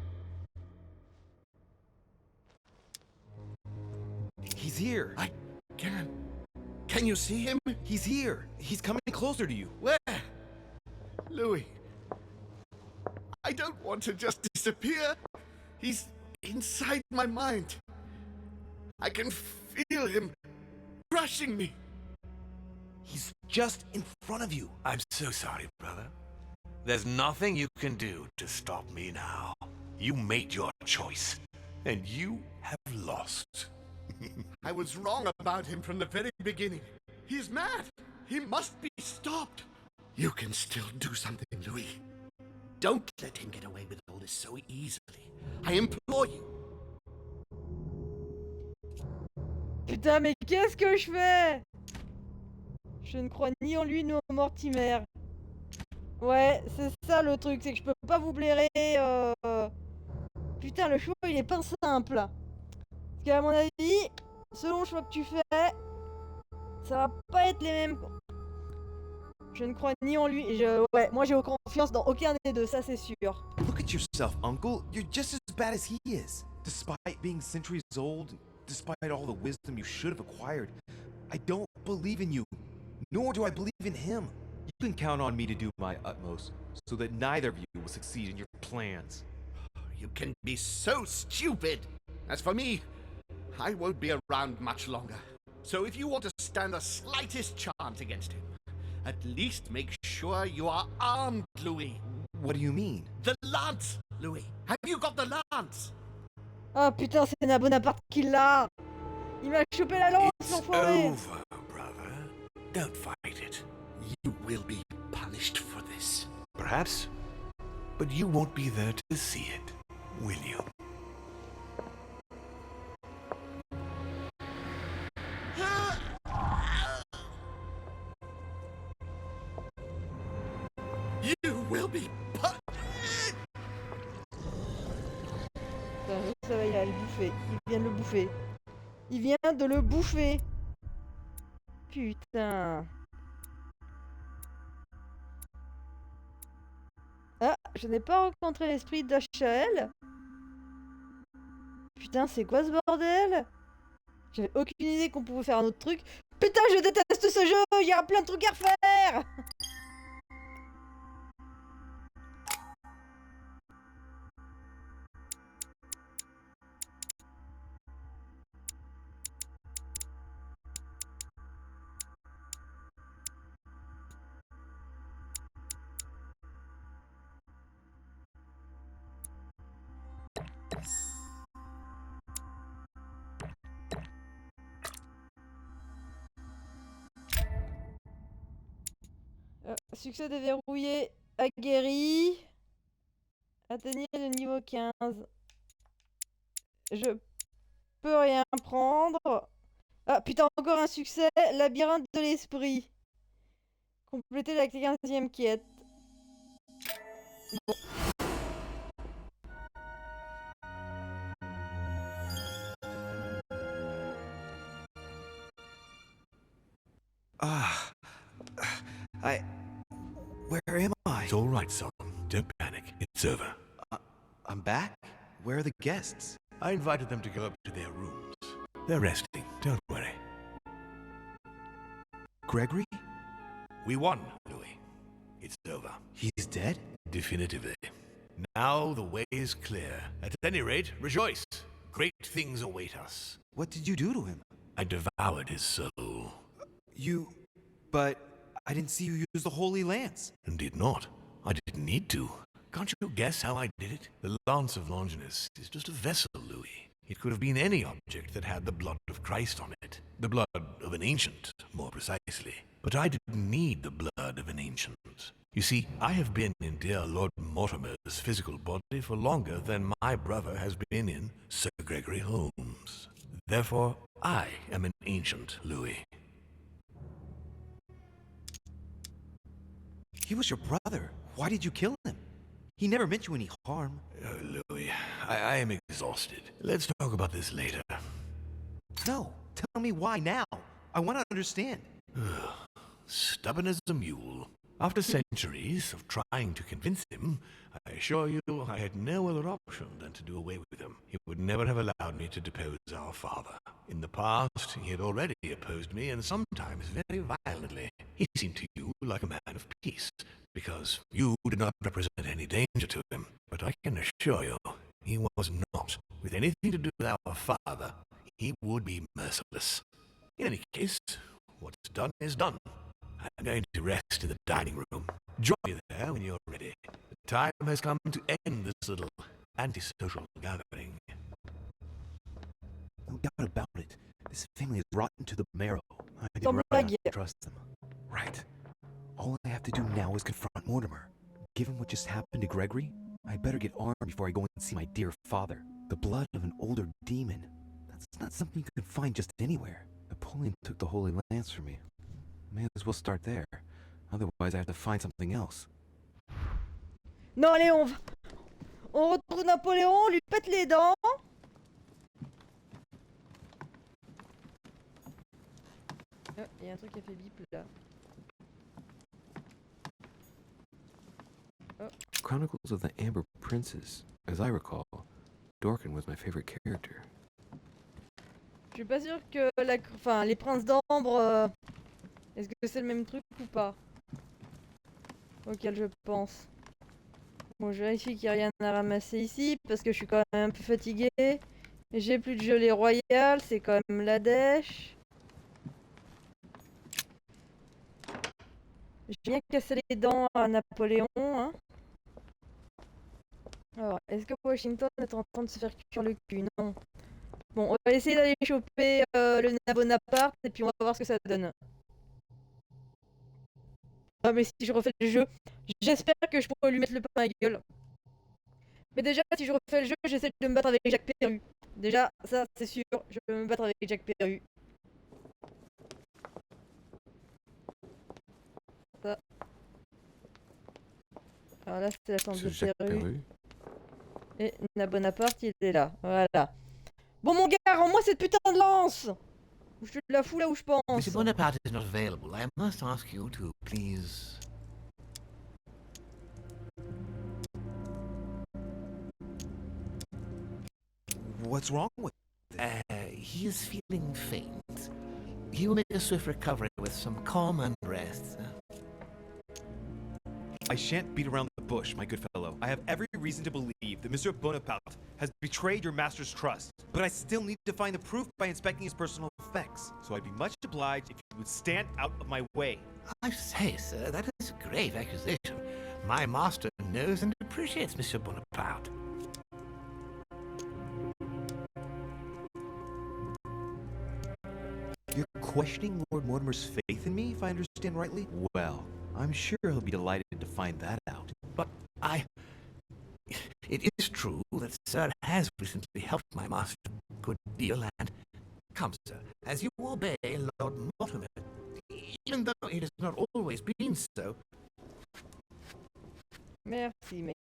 He's here. I can. Can you see him? He's here. He's coming closer to you. Where? Louis. I don't want to just disappear. He's inside my mind. I can feel him crushing me. He's just in front of you. I'm so sorry, brother. There's nothing you can do to stop me now. You made your choice, and you have lost. I was wrong about him from the very beginning. He's mad. He must be stopped. You can still do something, Louis. Don't let him get away with all this so easily. I implore you. Putain, mais qu'est-ce que je fais? Je ne crois ni en lui ni en Mortimer. Ouais, c'est ça le truc, c'est que je peux pas vous blairer. Putain, le choix il est pas simple. Parce qu'à mon avis, selon le choix que tu fais, ça va pas être les mêmes. Je ne crois ni en lui. Ouais, moi j'ai confiance dans aucun des deux, ça c'est sûr. Look at yourself, Uncle. You're just as bad as he is. Despite being centuries old, despite all the wisdom you should have acquired, I don't believe in you, nor do I believe in him. You can count on me to do my utmost, so that neither of you will succeed in your plans. You can be so stupid. As for me, I won't be around much longer. So if you want to stand the slightest chance against him, at least make sure you are armed, Louis. What do you mean? The lance, Louis. Have you got the lance? Oh putain, c'est Bonaparte qui l'a. Il m'a chopé la lance, It's l'enfoiré. over, brother. Don't fight it. You will be punished for this. Perhaps, but you won't be there to see it, will you? You will be punished. Putain, ça va, il va le bouffer. Il vient de le bouffer. Il vient de le bouffer. Putain. Ah, je n'ai pas rencontré l'esprit d'HL. Putain, c'est quoi ce bordel? J'avais aucune idée qu'on pouvait faire un autre truc. Putain, je déteste ce jeu. Il y a plein de trucs à refaire. Succès déverrouillé, aguerri. Atteignez le niveau 15. Je peux rien prendre. Ah putain, encore un succès. Labyrinthe de l'esprit. Complétez la 15e quête. Bon. Where am I? It's all right, son. Don't panic. It's over. I'm back? Where are the guests? I invited them to go up to their rooms. They're resting. Don't worry. Gregory? We won, Louis. It's over. He's dead? Definitively. Now the way is clear. At any rate, rejoice. Great things await us. What did you do to him? I devoured his soul. But I didn't see you use the Holy Lance. And did not. I didn't need to. Can't you guess how I did it? The Lance of Longinus is just a vessel, Louis. It could have been any object that had the blood of Christ on it. The blood of an ancient, more precisely. But I didn't need the blood of an ancient. You see, I have been in dear Lord Mortimer's physical body for longer than my brother has been in Sir Gregory Holmes. Therefore, I am an ancient, Louis. He was your brother. Why did you kill him? He never meant you any harm. Louis, I am exhausted. Let's talk about this later. No, tell me why now. I want to understand. Stubborn as a mule. After centuries of trying to convince him, I assure you I had no other option than to do away with him. He would never have allowed me to depose our father. In the past, he had already opposed me, and sometimes very violently. He seemed to you like a man of peace, because you did not represent any danger to him. But I can assure you, he was not. With anything to do with our father, he would be merciless. In any case, what's done is done. I'm going to rest in the dining room. Join me there when you're ready. The time has come to end this little antisocial gathering. No doubt about it. This family is rotten to the marrow. I did Don't right bug not to trust them. Right. All I have to do now is confront Mortimer. Given what just happened to Gregory, I'd better get armed before I go and see my dear father. The blood of an older demon. That's not something you can find just anywhere. Napoleon took the Holy Lance from me. May as well start there. Otherwise, I have to find something else. Non, allez, on retrouve Napoléon, on lui pète les dents. Il y a un truc qui a fait bip là. Chronicles of the Amber Princess. As I recall, Dorkin was my favorite character. Je suis pas sûre que les princes d'ambre, est-ce que c'est le même truc ou pas? Auquel je pense. Bon, je vérifie qu'il n'y a rien à ramasser ici parce que je suis quand même un peu fatiguée. J'ai plus de gelée royale, c'est quand même la dèche. J'ai bien cassé les dents à Napoléon, hein. Alors, est-ce que Washington est en train de se faire cuire le cul? Non. Bon, on va essayer d'aller choper le Bonaparte et puis on va voir ce que ça donne. Ah mais si je refais le jeu, j'espère que je pourrai lui mettre le pain à la gueule. Mais déjà, si je refais le jeu, j'essaie de me battre avec Jacques Perru. Déjà, ça c'est sûr, je vais me battre avec Jacques Perru. Ça. Alors là, c'est la chambre de Perru. Et Bonaparte, il est là. Voilà. Bon mon gars, rends-moi cette putain de lance! Je te la fous là où je pense. Monsieur Bonaparte is not available. I must ask you to please... What's wrong with he is feeling faint. He will make a swift recovery with some calm and rest. I shan't beat around the bush, my good fellow. I have every reason to believe that Monsieur Bonaparte has betrayed your master's trust. But I still need to find the proof by inspecting his personal effects. So I'd be much obliged if you would stand out of my way. I say, sir, that is a grave accusation. My master knows and appreciates Monsieur Bonaparte. You're questioning Lord Mortimer's faith in me, if I understand rightly? Well, I'm sure he'll be delighted to find that out. But it is true that Sir has recently helped my master a good deal, and... Come, sir, as you obey Lord Mortimer, even though it has not always been so... Merci, mec.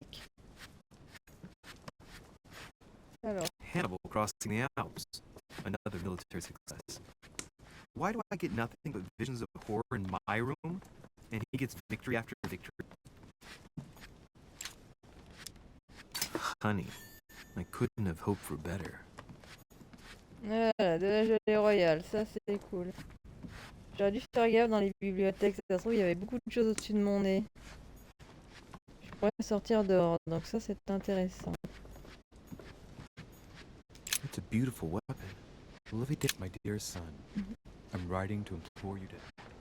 Alors. Hannibal crossing the Alps. Another military success. Why do I get nothing but visions of horror in my room, and he gets victory after victory? Honey, I couldn't have hoped for better. Voilà, de la gelée royale, ça c'est cool. J'aurais dû faire gaffe dans les bibliothèques, ça se trouve il y avait beaucoup de choses au-dessus de mon nez. Je pourrais sortir dehors, donc ça c'est intéressant. It's a beautiful weapon. Olivia, my dear son, I'm writing to implore you to...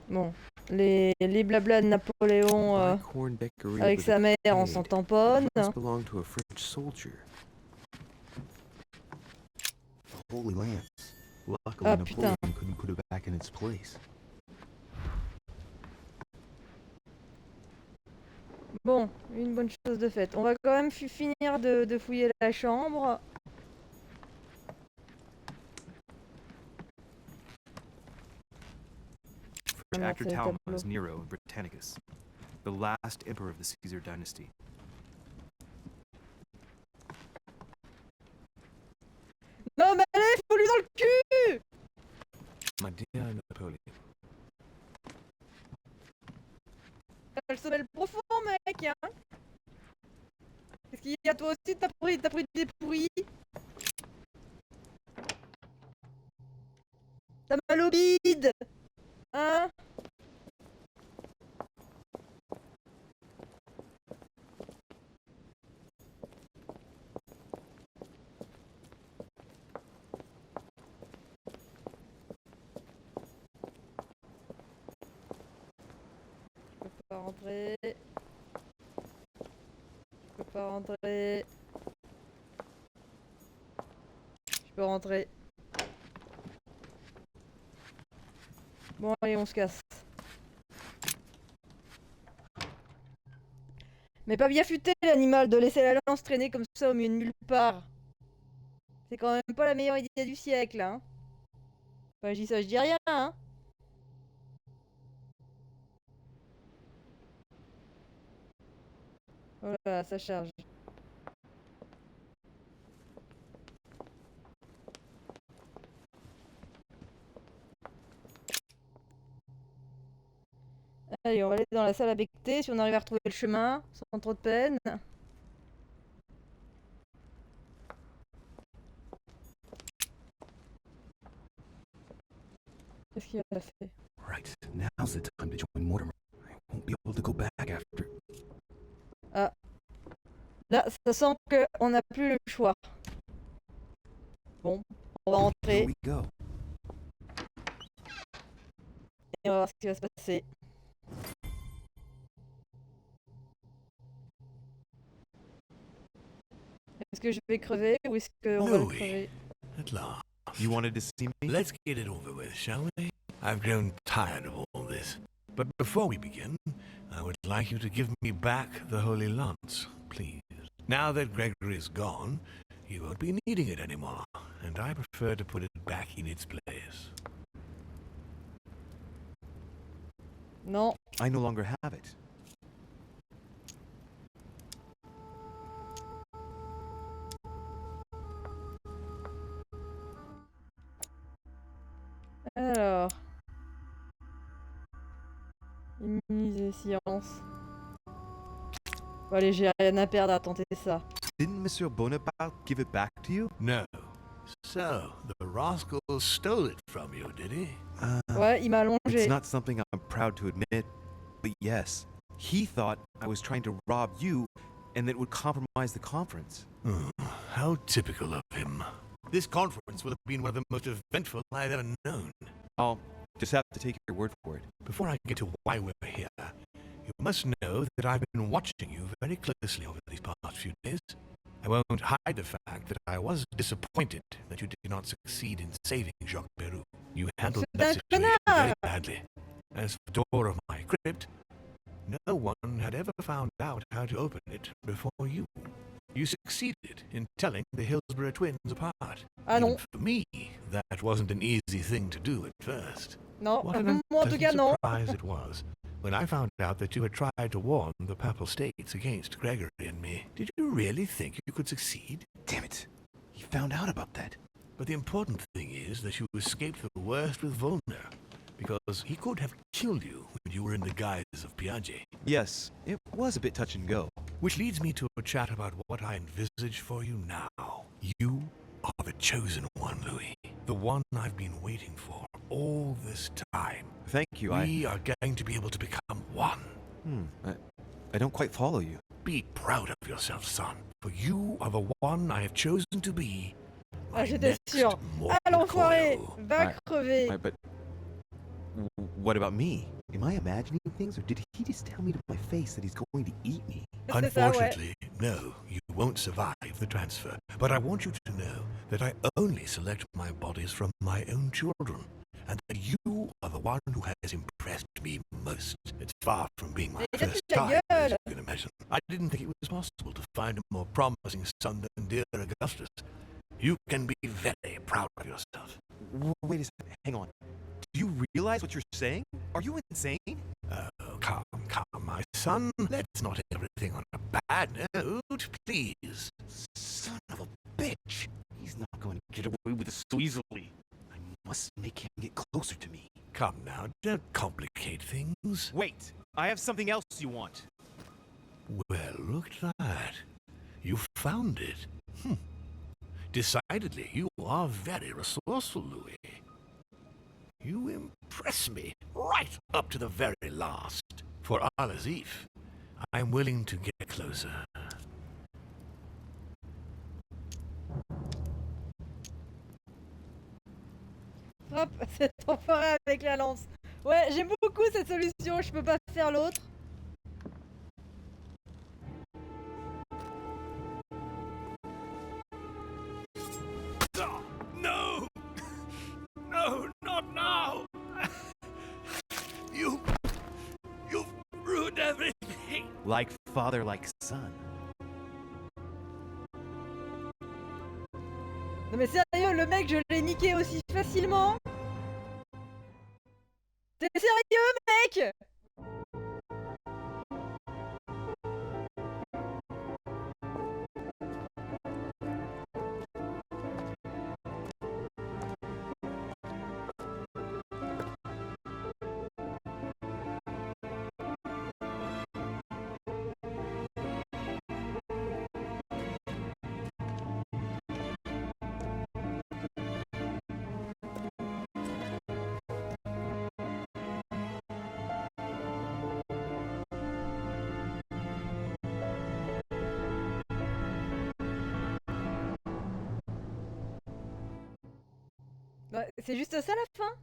Bon, les blablas de Napoléon avec sa mère, on s'en tamponne. Belong to a French soldier. The Holy Lance. Luckily, Napoleon couldn't put it back in its place. Bon, une bonne chose de faite. On va quand même finir de fouiller la chambre. Actor Talma is Nero Britannicus, the last emperor of the Caesar dynasty. Non mais allez, faut lui dans le cul! My dear Napoleon, Elle se mêle profond, mec, hein. Qu'est-ce qu'il y a, toi aussi, t'as pris des pourris? T'as mal au bide, hein? Je peux pas rentrer. Je peux pas rentrer. Je peux rentrer. Bon, allez, on se casse. Mais pas bien futé l'animal de laisser la lance traîner comme ça au milieu de nulle part. C'est quand même pas la meilleure idée du siècle, hein. Enfin, je dis ça, je dis rien, hein. Voilà, ça charge. Allez, on va aller dans la salle à becter si on arrive à retrouver le chemin, sans trop de peine. Qu'est-ce qu'il a fait? Right, now's the time to join Mortimer. I won't be able to go back after. Ah. Là, ça sent qu'on n'a plus le choix. Bon, on va Here rentrer we go. et on va voir ce qui va se passer. Est-ce que je vais crever ou est-ce qu'on va le Louis, crever? at last. You wanted to see me? Let's get it over with, shall we? I've grown tired of all this. But before we begin, I would like you to give me back the Holy Lance, please. Now that Gregory is gone, you won't be needing it anymore, and I prefer to put it back in its place. Non. I no longer have it. Alors. Immuniser science. Bon, allez, j'ai rien à perdre à tenter ça. Didn't Monsieur Bonaparte give it back to you? No. So, the rascal stole it from you, did he? Ouais, il m'a It's allongé. not something I'm proud to admit, but yes. He thought I was trying to rob you, and that it would compromise the conference. How typical of him. This conference will have been one of the most eventful I've ever known. I'll just have to take your word for it. Before I get to why we're here, you must know that I've been watching you very closely over these past few days. I won't hide the fact that I was disappointed that you did not succeed in saving Jacques Beru. You handled that situation very badly. As for the door of my crypt, no one had ever found out how to open it before you. You succeeded in telling the Hillsborough twins apart. Ah non. Even for me, that wasn't an easy thing to do at first. Non, What an moi en tout cas unpleasant non. surprise it was when I found out that you had tried to warn the Papal States against Gregory and me. Did you really think you could succeed? Damn it. He found out about that. But the important thing is that you escaped the worst with Volner, because he could have killed you when you were in the guise of Piaget. Yes, it was a bit touch and go. Which leads me to a chat about what I envisage for you now. You are the chosen one, Louis. The one I've been waiting for all this time. Thank you, We are going to be able to become one. I don't quite follow you. Be proud of yourself, son, for you are the one I have chosen to be. Ah, my j'étais next sûr. mortal Ah, l'enfoiré. coil. Va crever. But what about me? Am I imagining things, or did he just tell me to my face that he's going to eat me? C'est ça, ouais. Unfortunately, no, you won't survive the transfer. But I want you to know that I only select my bodies from my own children, and that you are the one who has impressed me most. It's far from being my Mais first ta time, as gueule. you can imagine. I didn't think it was possible to find a more promising son than dear Augustus. You can be very proud of yourself. Wait a second, hang on. Do you realize what you're saying? Are you insane? Oh, calm, my son. Let's not end everything on a bad note, please. Son of a bitch. He's not going to get away with us so easily. I must make him get closer to me. Come now, don't complicate things. Wait, I have something else you want. Well, look at that. You found it. Decidedly, you are very resourceful, Louis. You impress me right up to the very last. For Al-Azif, I'm willing to get closer. Frappe cet enfoiré avec la lance. Ouais, j'aime beaucoup cette solution, je peux pas faire l'autre. No! No, not now! You've ruined everything! Like father, like son. Non mais sérieux, le mec, je l'ai niqué aussi facilement. T'es sérieux, mec? Ouais, c'est juste ça la fin?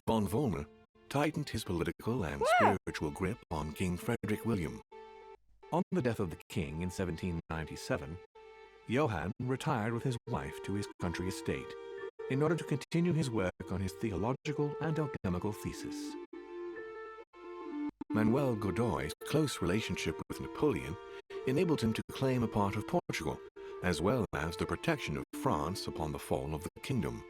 Von Vollmer tightened his political and spiritual grip on King Frederick William. On the death of the king in 1797, Johann retired with his wife to his country estate in order to continue his work on his theological and alchemical thesis. Manuel Godoy's close relationship with Napoleon enabled him to claim a part of Portugal, as well as the protection of France upon the fall of the kingdom.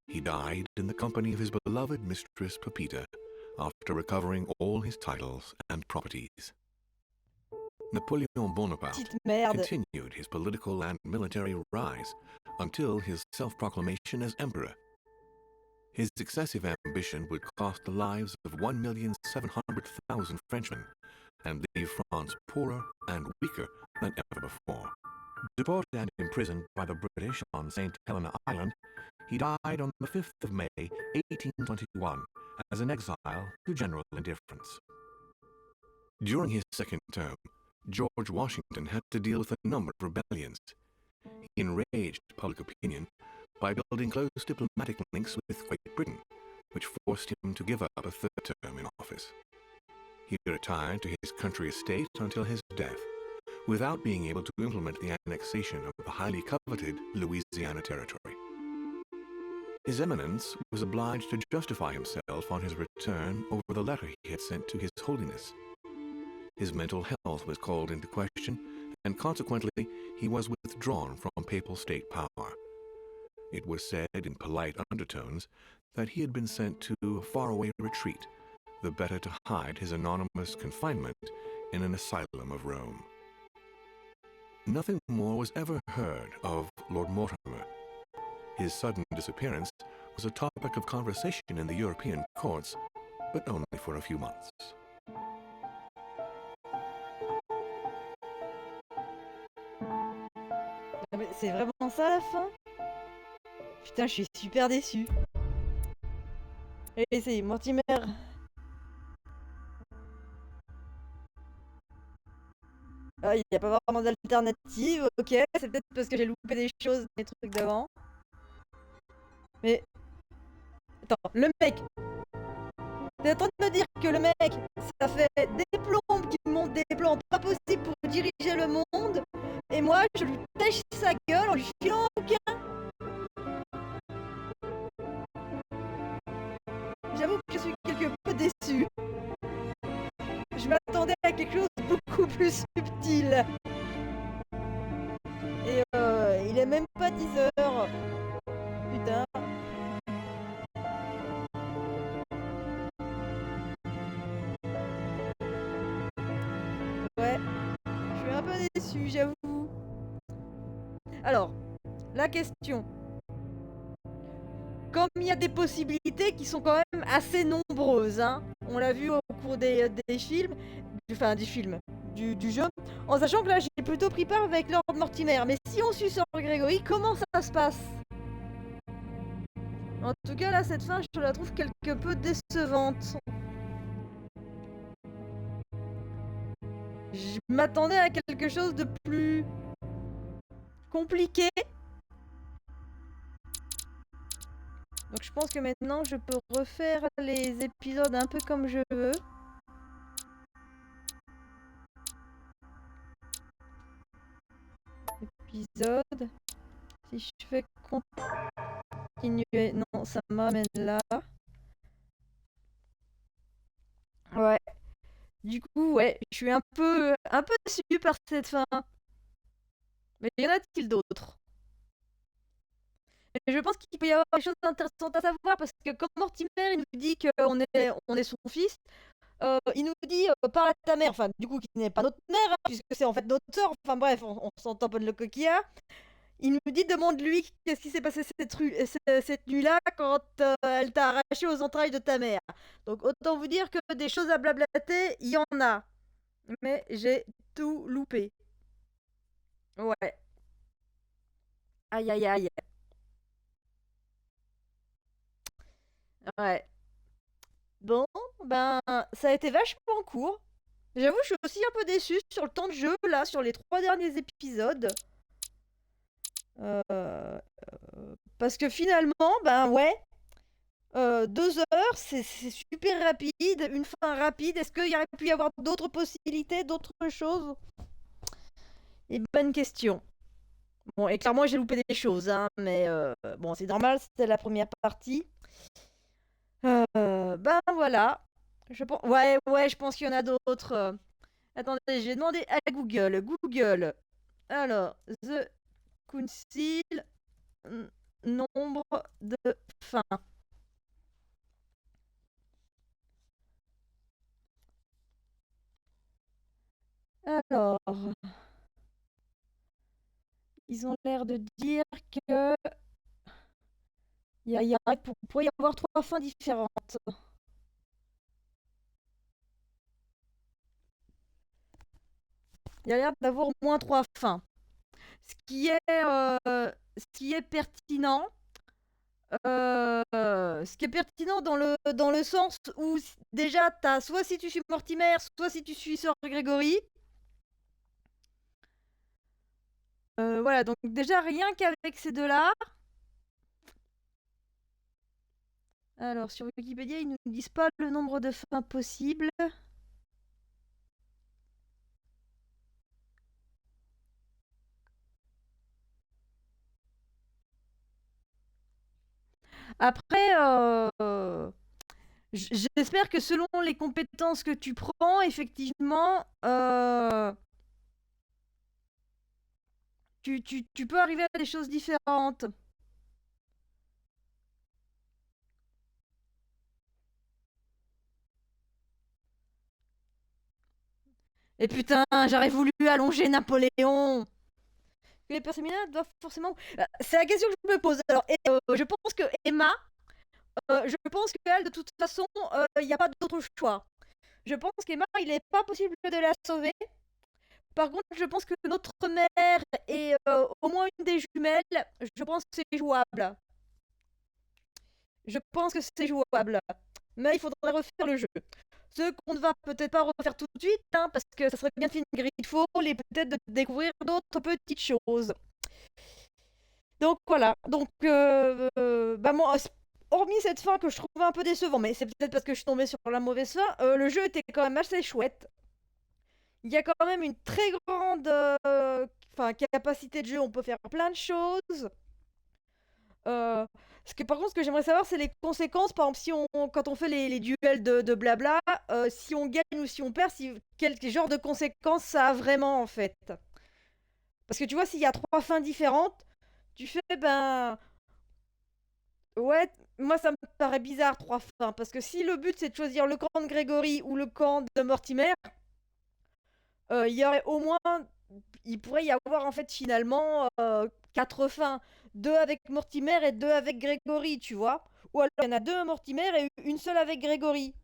He died in the company of his beloved mistress Pepita, after recovering all his titles and properties. Napoleon Bonaparte Petite merde. continued his political and military rise until his self-proclamation as emperor. His excessive ambition would cost the lives of 1,700,000 Frenchmen and leave France poorer and weaker than ever before. Deported and imprisoned by the British on St. Helena Island, he died on the 5th of May, 1821, as an exile to general indifference. During his second term, George Washington had to deal with a number of rebellions. He enraged public opinion by building close diplomatic links with Great Britain, which forced him to give up a third term in office. He retired to his country estate until his death, without being able to implement the annexation of the highly coveted Louisiana Territory. His Eminence was obliged to justify himself on his return over the letter he had sent to His Holiness. His mental health was called into question, and consequently he was withdrawn from papal state power. It was said in polite undertones that he had been sent to a faraway retreat, the better to hide his anonymous confinement in an asylum of Rome. Nothing more was ever heard of Lord Mortimer. His sudden disappearance was a topic of conversation in the European courts, but only for a few months. Mais c'est vraiment ça la fin? Putain, je suis super déçu. Et c'est Mortimer. Ah, il n'y a pas vraiment d'alternative, ok, c'est peut-être parce que j'ai loupé des choses, des trucs d'avant. Mais... Attends, le mec! T'es en train de me dire que le mec, ça fait des plombes qui montent des plans pas possibles pour diriger le monde, et moi, je lui tèche sa gueule en lui filant un bouquin? J'avoue que je suis quelque peu déçu. Je m'attendais à quelque chose de beaucoup plus subtil. Et il est même pas 10 heures. Putain. Ouais, je suis un peu déçu, j'avoue. Alors, la question. comme il y a des possibilités qui sont quand même assez nombreuses, hein. On l'a vu au cours des films, du jeu, en sachant que là j'ai plutôt pris part avec Lord Mortimer. Mais si on suit Sir Gregory, comment ça se passe? En tout cas là, cette fin, je la trouve quelque peu décevante. Je m'attendais à quelque chose de plus compliqué. Donc je pense que maintenant je peux refaire les épisodes un peu comme je veux. Épisode. Si je fais continuer, non, ça m'amène là. Ouais. Du coup, ouais, je suis un peu déçu par cette fin. Mais y en a-t-il d'autres? Et je pense qu'il peut y avoir des choses intéressantes à savoir parce que comme Mortimer il nous dit qu'on est son fils, il nous dit parle à ta mère, enfin du coup qui n'est pas notre mère, hein, puisque c'est en fait notre sœur, enfin bref, on s'entend pas de le coquillard. Il nous dit demande-lui qu'est-ce qui s'est passé cette nuit-là quand elle t'a arraché aux entrailles de ta mère. Donc autant vous dire que des choses à blablater, il y en a. Mais j'ai tout loupé. Ouais. Aïe aïe aïe. Ouais. Bon, ben, ça a été vachement court. J'avoue, je suis aussi un peu déçue sur le temps de jeu, là, sur les 3 derniers épisodes. Parce que finalement, ben ouais, 2 heures, c'est super rapide, une fin rapide. Est-ce qu'il y aurait pu y avoir d'autres possibilités, d'autres choses? Et bonne question. Bon, et clairement, j'ai loupé des choses, hein, mais bon, c'est normal, c'était la première partie. Ben voilà. Ouais, je pense qu'il y en a d'autres. Attendez, j'ai demandé à Google. Google. Alors, The Council, nombre de fins. Alors, ils ont l'air de dire que il pourrait y avoir 3 fins différentes. Il y a l'air d'avoir au moins 3 fins. Ce qui est pertinent. Ce qui est pertinent dans le sens où déjà t'as soit si tu suis Mortimer, soit si tu suis Sir Gregory. Voilà, donc déjà rien qu'avec ces deux-là. Alors sur Wikipédia, ils nous disent pas le nombre de fins possibles. Après, j'espère que selon les compétences que tu prends, effectivement, tu peux arriver à des choses différentes. Et putain, j'aurais voulu allonger Napoléon. Les personnes féminines doivent forcément. C'est la question que je me pose. Alors, je pense que Emma, je pense qu'elle, de toute façon, il n'y a pas d'autre choix. Je pense qu'Emma, il n'est pas possible de la sauver. Par contre, je pense que notre mère et au moins une des jumelles, je pense que c'est jouable. Je pense que c'est jouable. Mais il faudrait refaire le jeu. Ce qu'on ne va peut-être pas refaire tout de suite, hein, parce que ça serait bien de finir Gridfall et peut-être de découvrir d'autres petites choses. Donc voilà. Donc, bah moi, hormis cette fin que je trouve un peu décevant, mais c'est peut-être parce que je suis tombée sur la mauvaise fin, le jeu était quand même assez chouette. Il y a quand même une très grande capacité de jeu, on peut faire plein de choses. Par contre, ce que j'aimerais savoir, c'est les conséquences. Par exemple, quand on fait les duels de blabla, si on gagne ou si on perd, quel genre de conséquences ça a vraiment en fait. Parce que tu vois, s'il y a 3 fins différentes, tu fais ben. Ouais, moi ça me paraît bizarre 3 fins. Parce que si le but c'est de choisir le camp de Grégory ou le camp de Mortimer, il y aurait au moins. Il pourrait y avoir en fait finalement 4 fins. 2 avec Mortimer et 2 avec Grégory, tu vois. Ou alors il y en a 2 à Mortimer et une seule avec Grégory.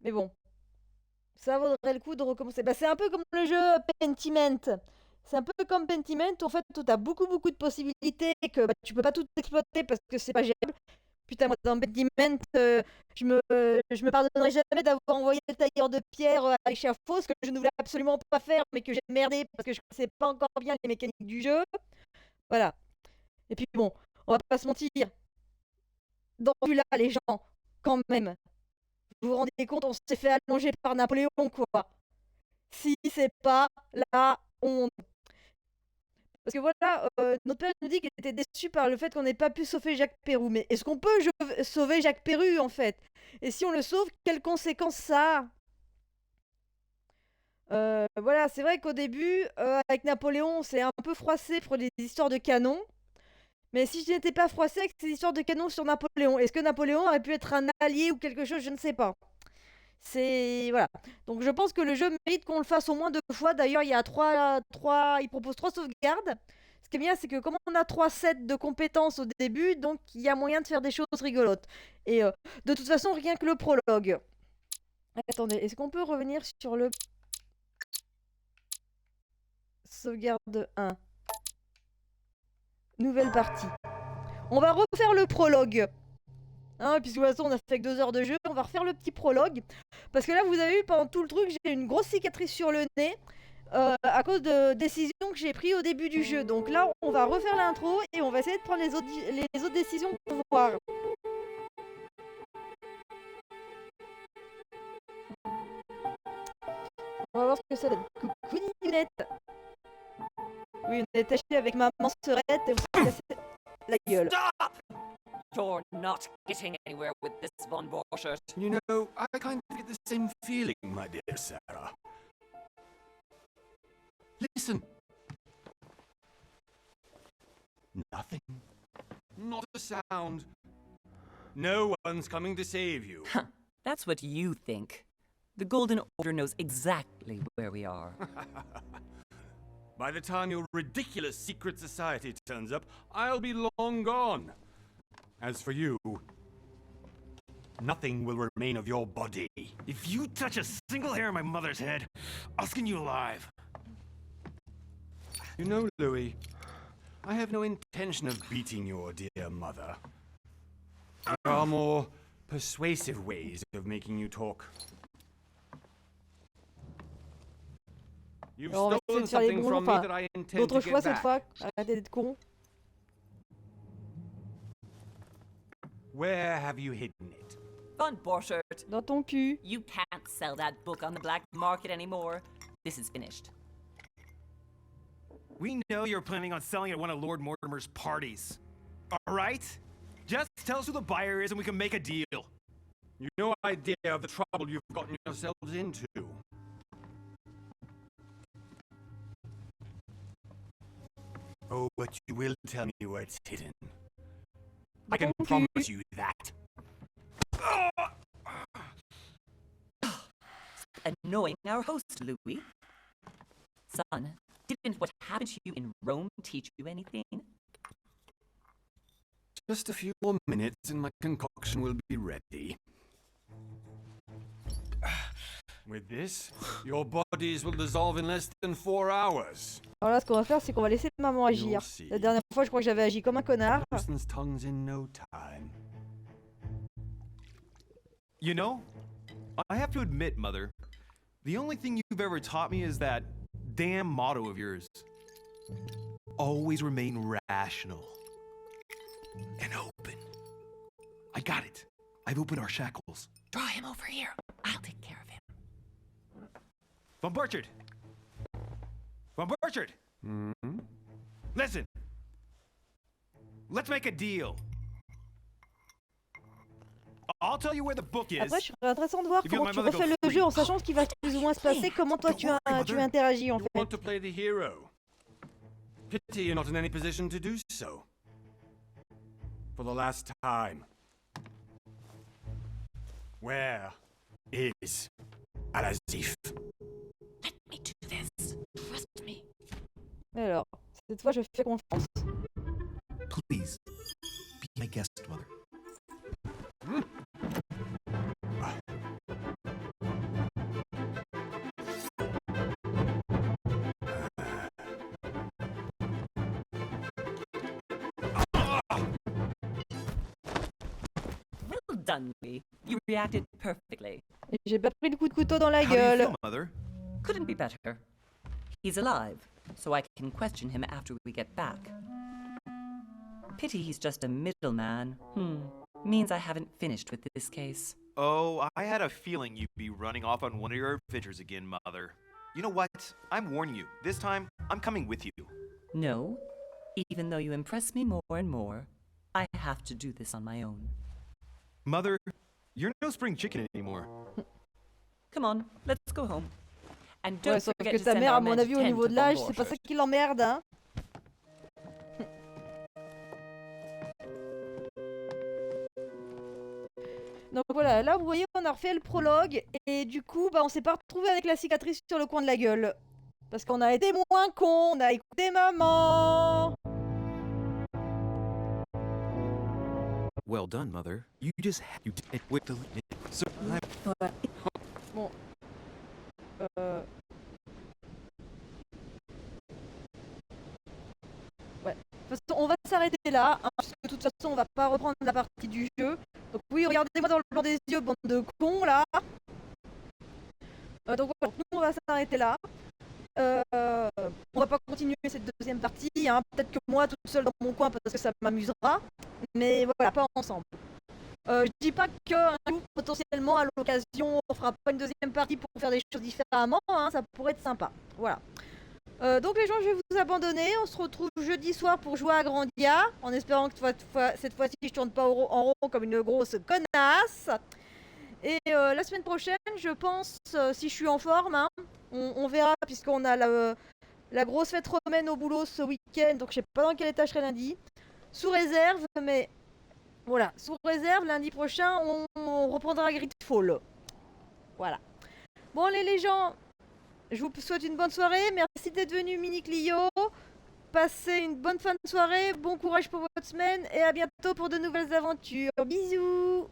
Mais bon, ça vaudrait le coup de recommencer. Bah, c'est un peu comme le jeu Pentiment. C'est un peu comme Pentiment, en fait, où t'as beaucoup de possibilités et que bah, tu peux pas tout exploiter parce que c'est pas gérable. Putain, moi, dans Pentiment, je me pardonnerai jamais d'avoir envoyé le tailleur de pierre à l'échafaud, ce que je ne voulais absolument pas faire, mais que j'ai merdé parce que je connaissais pas encore bien les mécaniques du jeu. Voilà. Et puis bon, on va pas se mentir. Dans ce là les gens, quand même, vous vous rendez compte, on s'est fait allonger par Napoléon, quoi. Si c'est pas la honte. Parce que voilà, notre père nous dit qu'il était déçu par le fait qu'on n'ait pas pu sauver Jacques Pérou. Mais est-ce qu'on peut sauver Jacques Pérou, en fait? Et si on le sauve, quelles conséquences ça a? Voilà, c'est vrai qu'au début, avec Napoléon, on s'est un peu froissé pour les histoires de canon. Mais si je n'étais pas froissé avec ces histoires de canon sur Napoléon, est-ce que Napoléon aurait pu être un allié ou quelque chose? Je ne sais pas. C'est... Voilà. Donc je pense que le jeu mérite qu'on le fasse au moins 2 fois. D'ailleurs, il y a il propose 3 sauvegardes. Ce qui est bien, c'est que comme on a 3 sets de compétences au début, donc il y a moyen de faire des choses rigolotes. Et de toute façon, rien que le prologue. Attendez, est-ce qu'on peut revenir sur le... Sauvegarde 1. Nouvelle partie. On va refaire le prologue. Hein, puisque de toute façon on a fait que 2 heures de jeu, on va refaire le petit prologue. Parce que là vous avez vu pendant tout le truc, j'ai une grosse cicatrice sur le nez. À cause de décisions que j'ai prises au début du jeu. Donc là on va refaire l'intro et on va essayer de prendre les autres décisions pour voir. On va voir ce que ça donne. Coucou Ninette. Oui, on est attaché avec maman Serette et on s'est cassé la gueule. Stop! You're not getting anywhere with this Von Borchert. You know, I kind of get the same feeling, my dear Sarah. Listen. Nothing. Not a sound. No one's coming to save you. Huh, that's what you think. The Golden Order knows exactly where we are. By the time your ridiculous secret society turns up, I'll be long gone. As for you, nothing will remain of your body. If you touch a single hair on my mother's head, I'll skin you alive. You know, Louis, I have no intention of beating your dear mother. There are more persuasive ways of making you talk. You've Alors, on va essayer stolen de faire les something bons, from me enfin, that I intend d'autres to choix get cette fois. back. Arrêtez d'être con. Where have you hidden it? Von Borchert, Dans ton cul. you can't sell that book on the black market anymore. This is finished. We know you're planning on selling it at one of Lord Mortimer's parties. All right? Just tell us who the buyer is and we can make a deal. You no idea of the trouble you've gotten yourselves into. Oh, but you will tell me where it's hidden. I can promise you that. Annoying our host, Louis. Son, didn't what happened to you in Rome teach you anything? Just a few more minutes and my concoction will be ready. With this, your bodies will dissolve in less than 4 hours. Alors là, ce qu'on va faire, c'est qu'on va laisser maman agir. La dernière fois, je crois que j'avais agi comme un connard. Person's tongues in no time. You know, I have to admit, Mother, the only thing you've ever taught me is that damn motto of yours. Always remain rational. And open. I got it. I've opened our shackles. Draw him over here. I'll take care of him. Von Burchard! Von Burchard! Mm-hmm. Listen! Let's make a deal. I'll tell you where the book is. Après, je serais intéressant de voir If you comment let tu my mother refais go le free. jeu en sachant ce qui va plus ou moins se passer, comment toi tu interagis en You fait. want to play the hero. Pity you're not in any position to do so. For the last time. Where is Al-Azif? Let me do this. Trust me. Alors. Cette fois, je fais confiance. Please, be my guest, Mother. Well done, Louis. You reacted perfectly. Et j'ai pas pris le coup de couteau dans la How do you gueule. feel, Mother? Couldn't be better. He's alive, so I can question him after we get back. Pity he's just a middleman. Means I haven't finished with this case. Oh, I had a feeling you'd be running off on one of your adventures again, Mother. You know what? I'm warning you. This time, I'm coming with you. No, even though you impress me more and more, I have to do this on my own. Mother, you're no spring chicken anymore. Come on, let's go home. And Ouais, don't sauf forget que to ta send mère, our à mon men avis, to au tend niveau to de the l'âge, Lord. c'est pas ça qui l'emmerde, hein. Donc voilà, là vous voyez, on a refait le prologue et du coup, bah, on s'est pas retrouvé avec la cicatrice sur le coin de la gueule. Parce qu'on a été moins cons, on a écouté maman. Well done, Mother. You just you did it with the so Ouais. Bon. Ouais. De toute façon, on va s'arrêter là, hein, parce que de toute façon, on va pas reprendre la partie du jeu. Donc oui, regardez-moi dans le blanc des yeux, bande de cons, là. Donc voilà, nous, on va s'arrêter là. On va pas continuer cette deuxième partie, hein. Peut-être que moi, toute seule dans mon coin, parce que ça m'amusera. Mais voilà, pas ensemble. Je dis pas qu'un jour, potentiellement, à l'occasion, on fera pas une deuxième partie pour faire des choses différemment, hein, ça pourrait être sympa. Voilà. Donc les gens, je vais vous abandonner. On se retrouve jeudi soir pour jouer à Grandia, en espérant que cette fois-ci, je tourne pas en rond comme une grosse connasse. Et la semaine prochaine, je pense, si je suis en forme, hein, on verra, puisqu'on a la grosse fête romaine au boulot ce week-end, donc je sais pas dans quel état je serai lundi. Sous réserve, mais voilà, sous réserve, lundi prochain, on reprendra Gridfall. Voilà. Bon, les gens, je vous souhaite une bonne soirée. Merci d'être venu, Mini Clio. Passez une bonne fin de soirée. Bon courage pour votre semaine. Et à bientôt pour de nouvelles aventures. Bisous.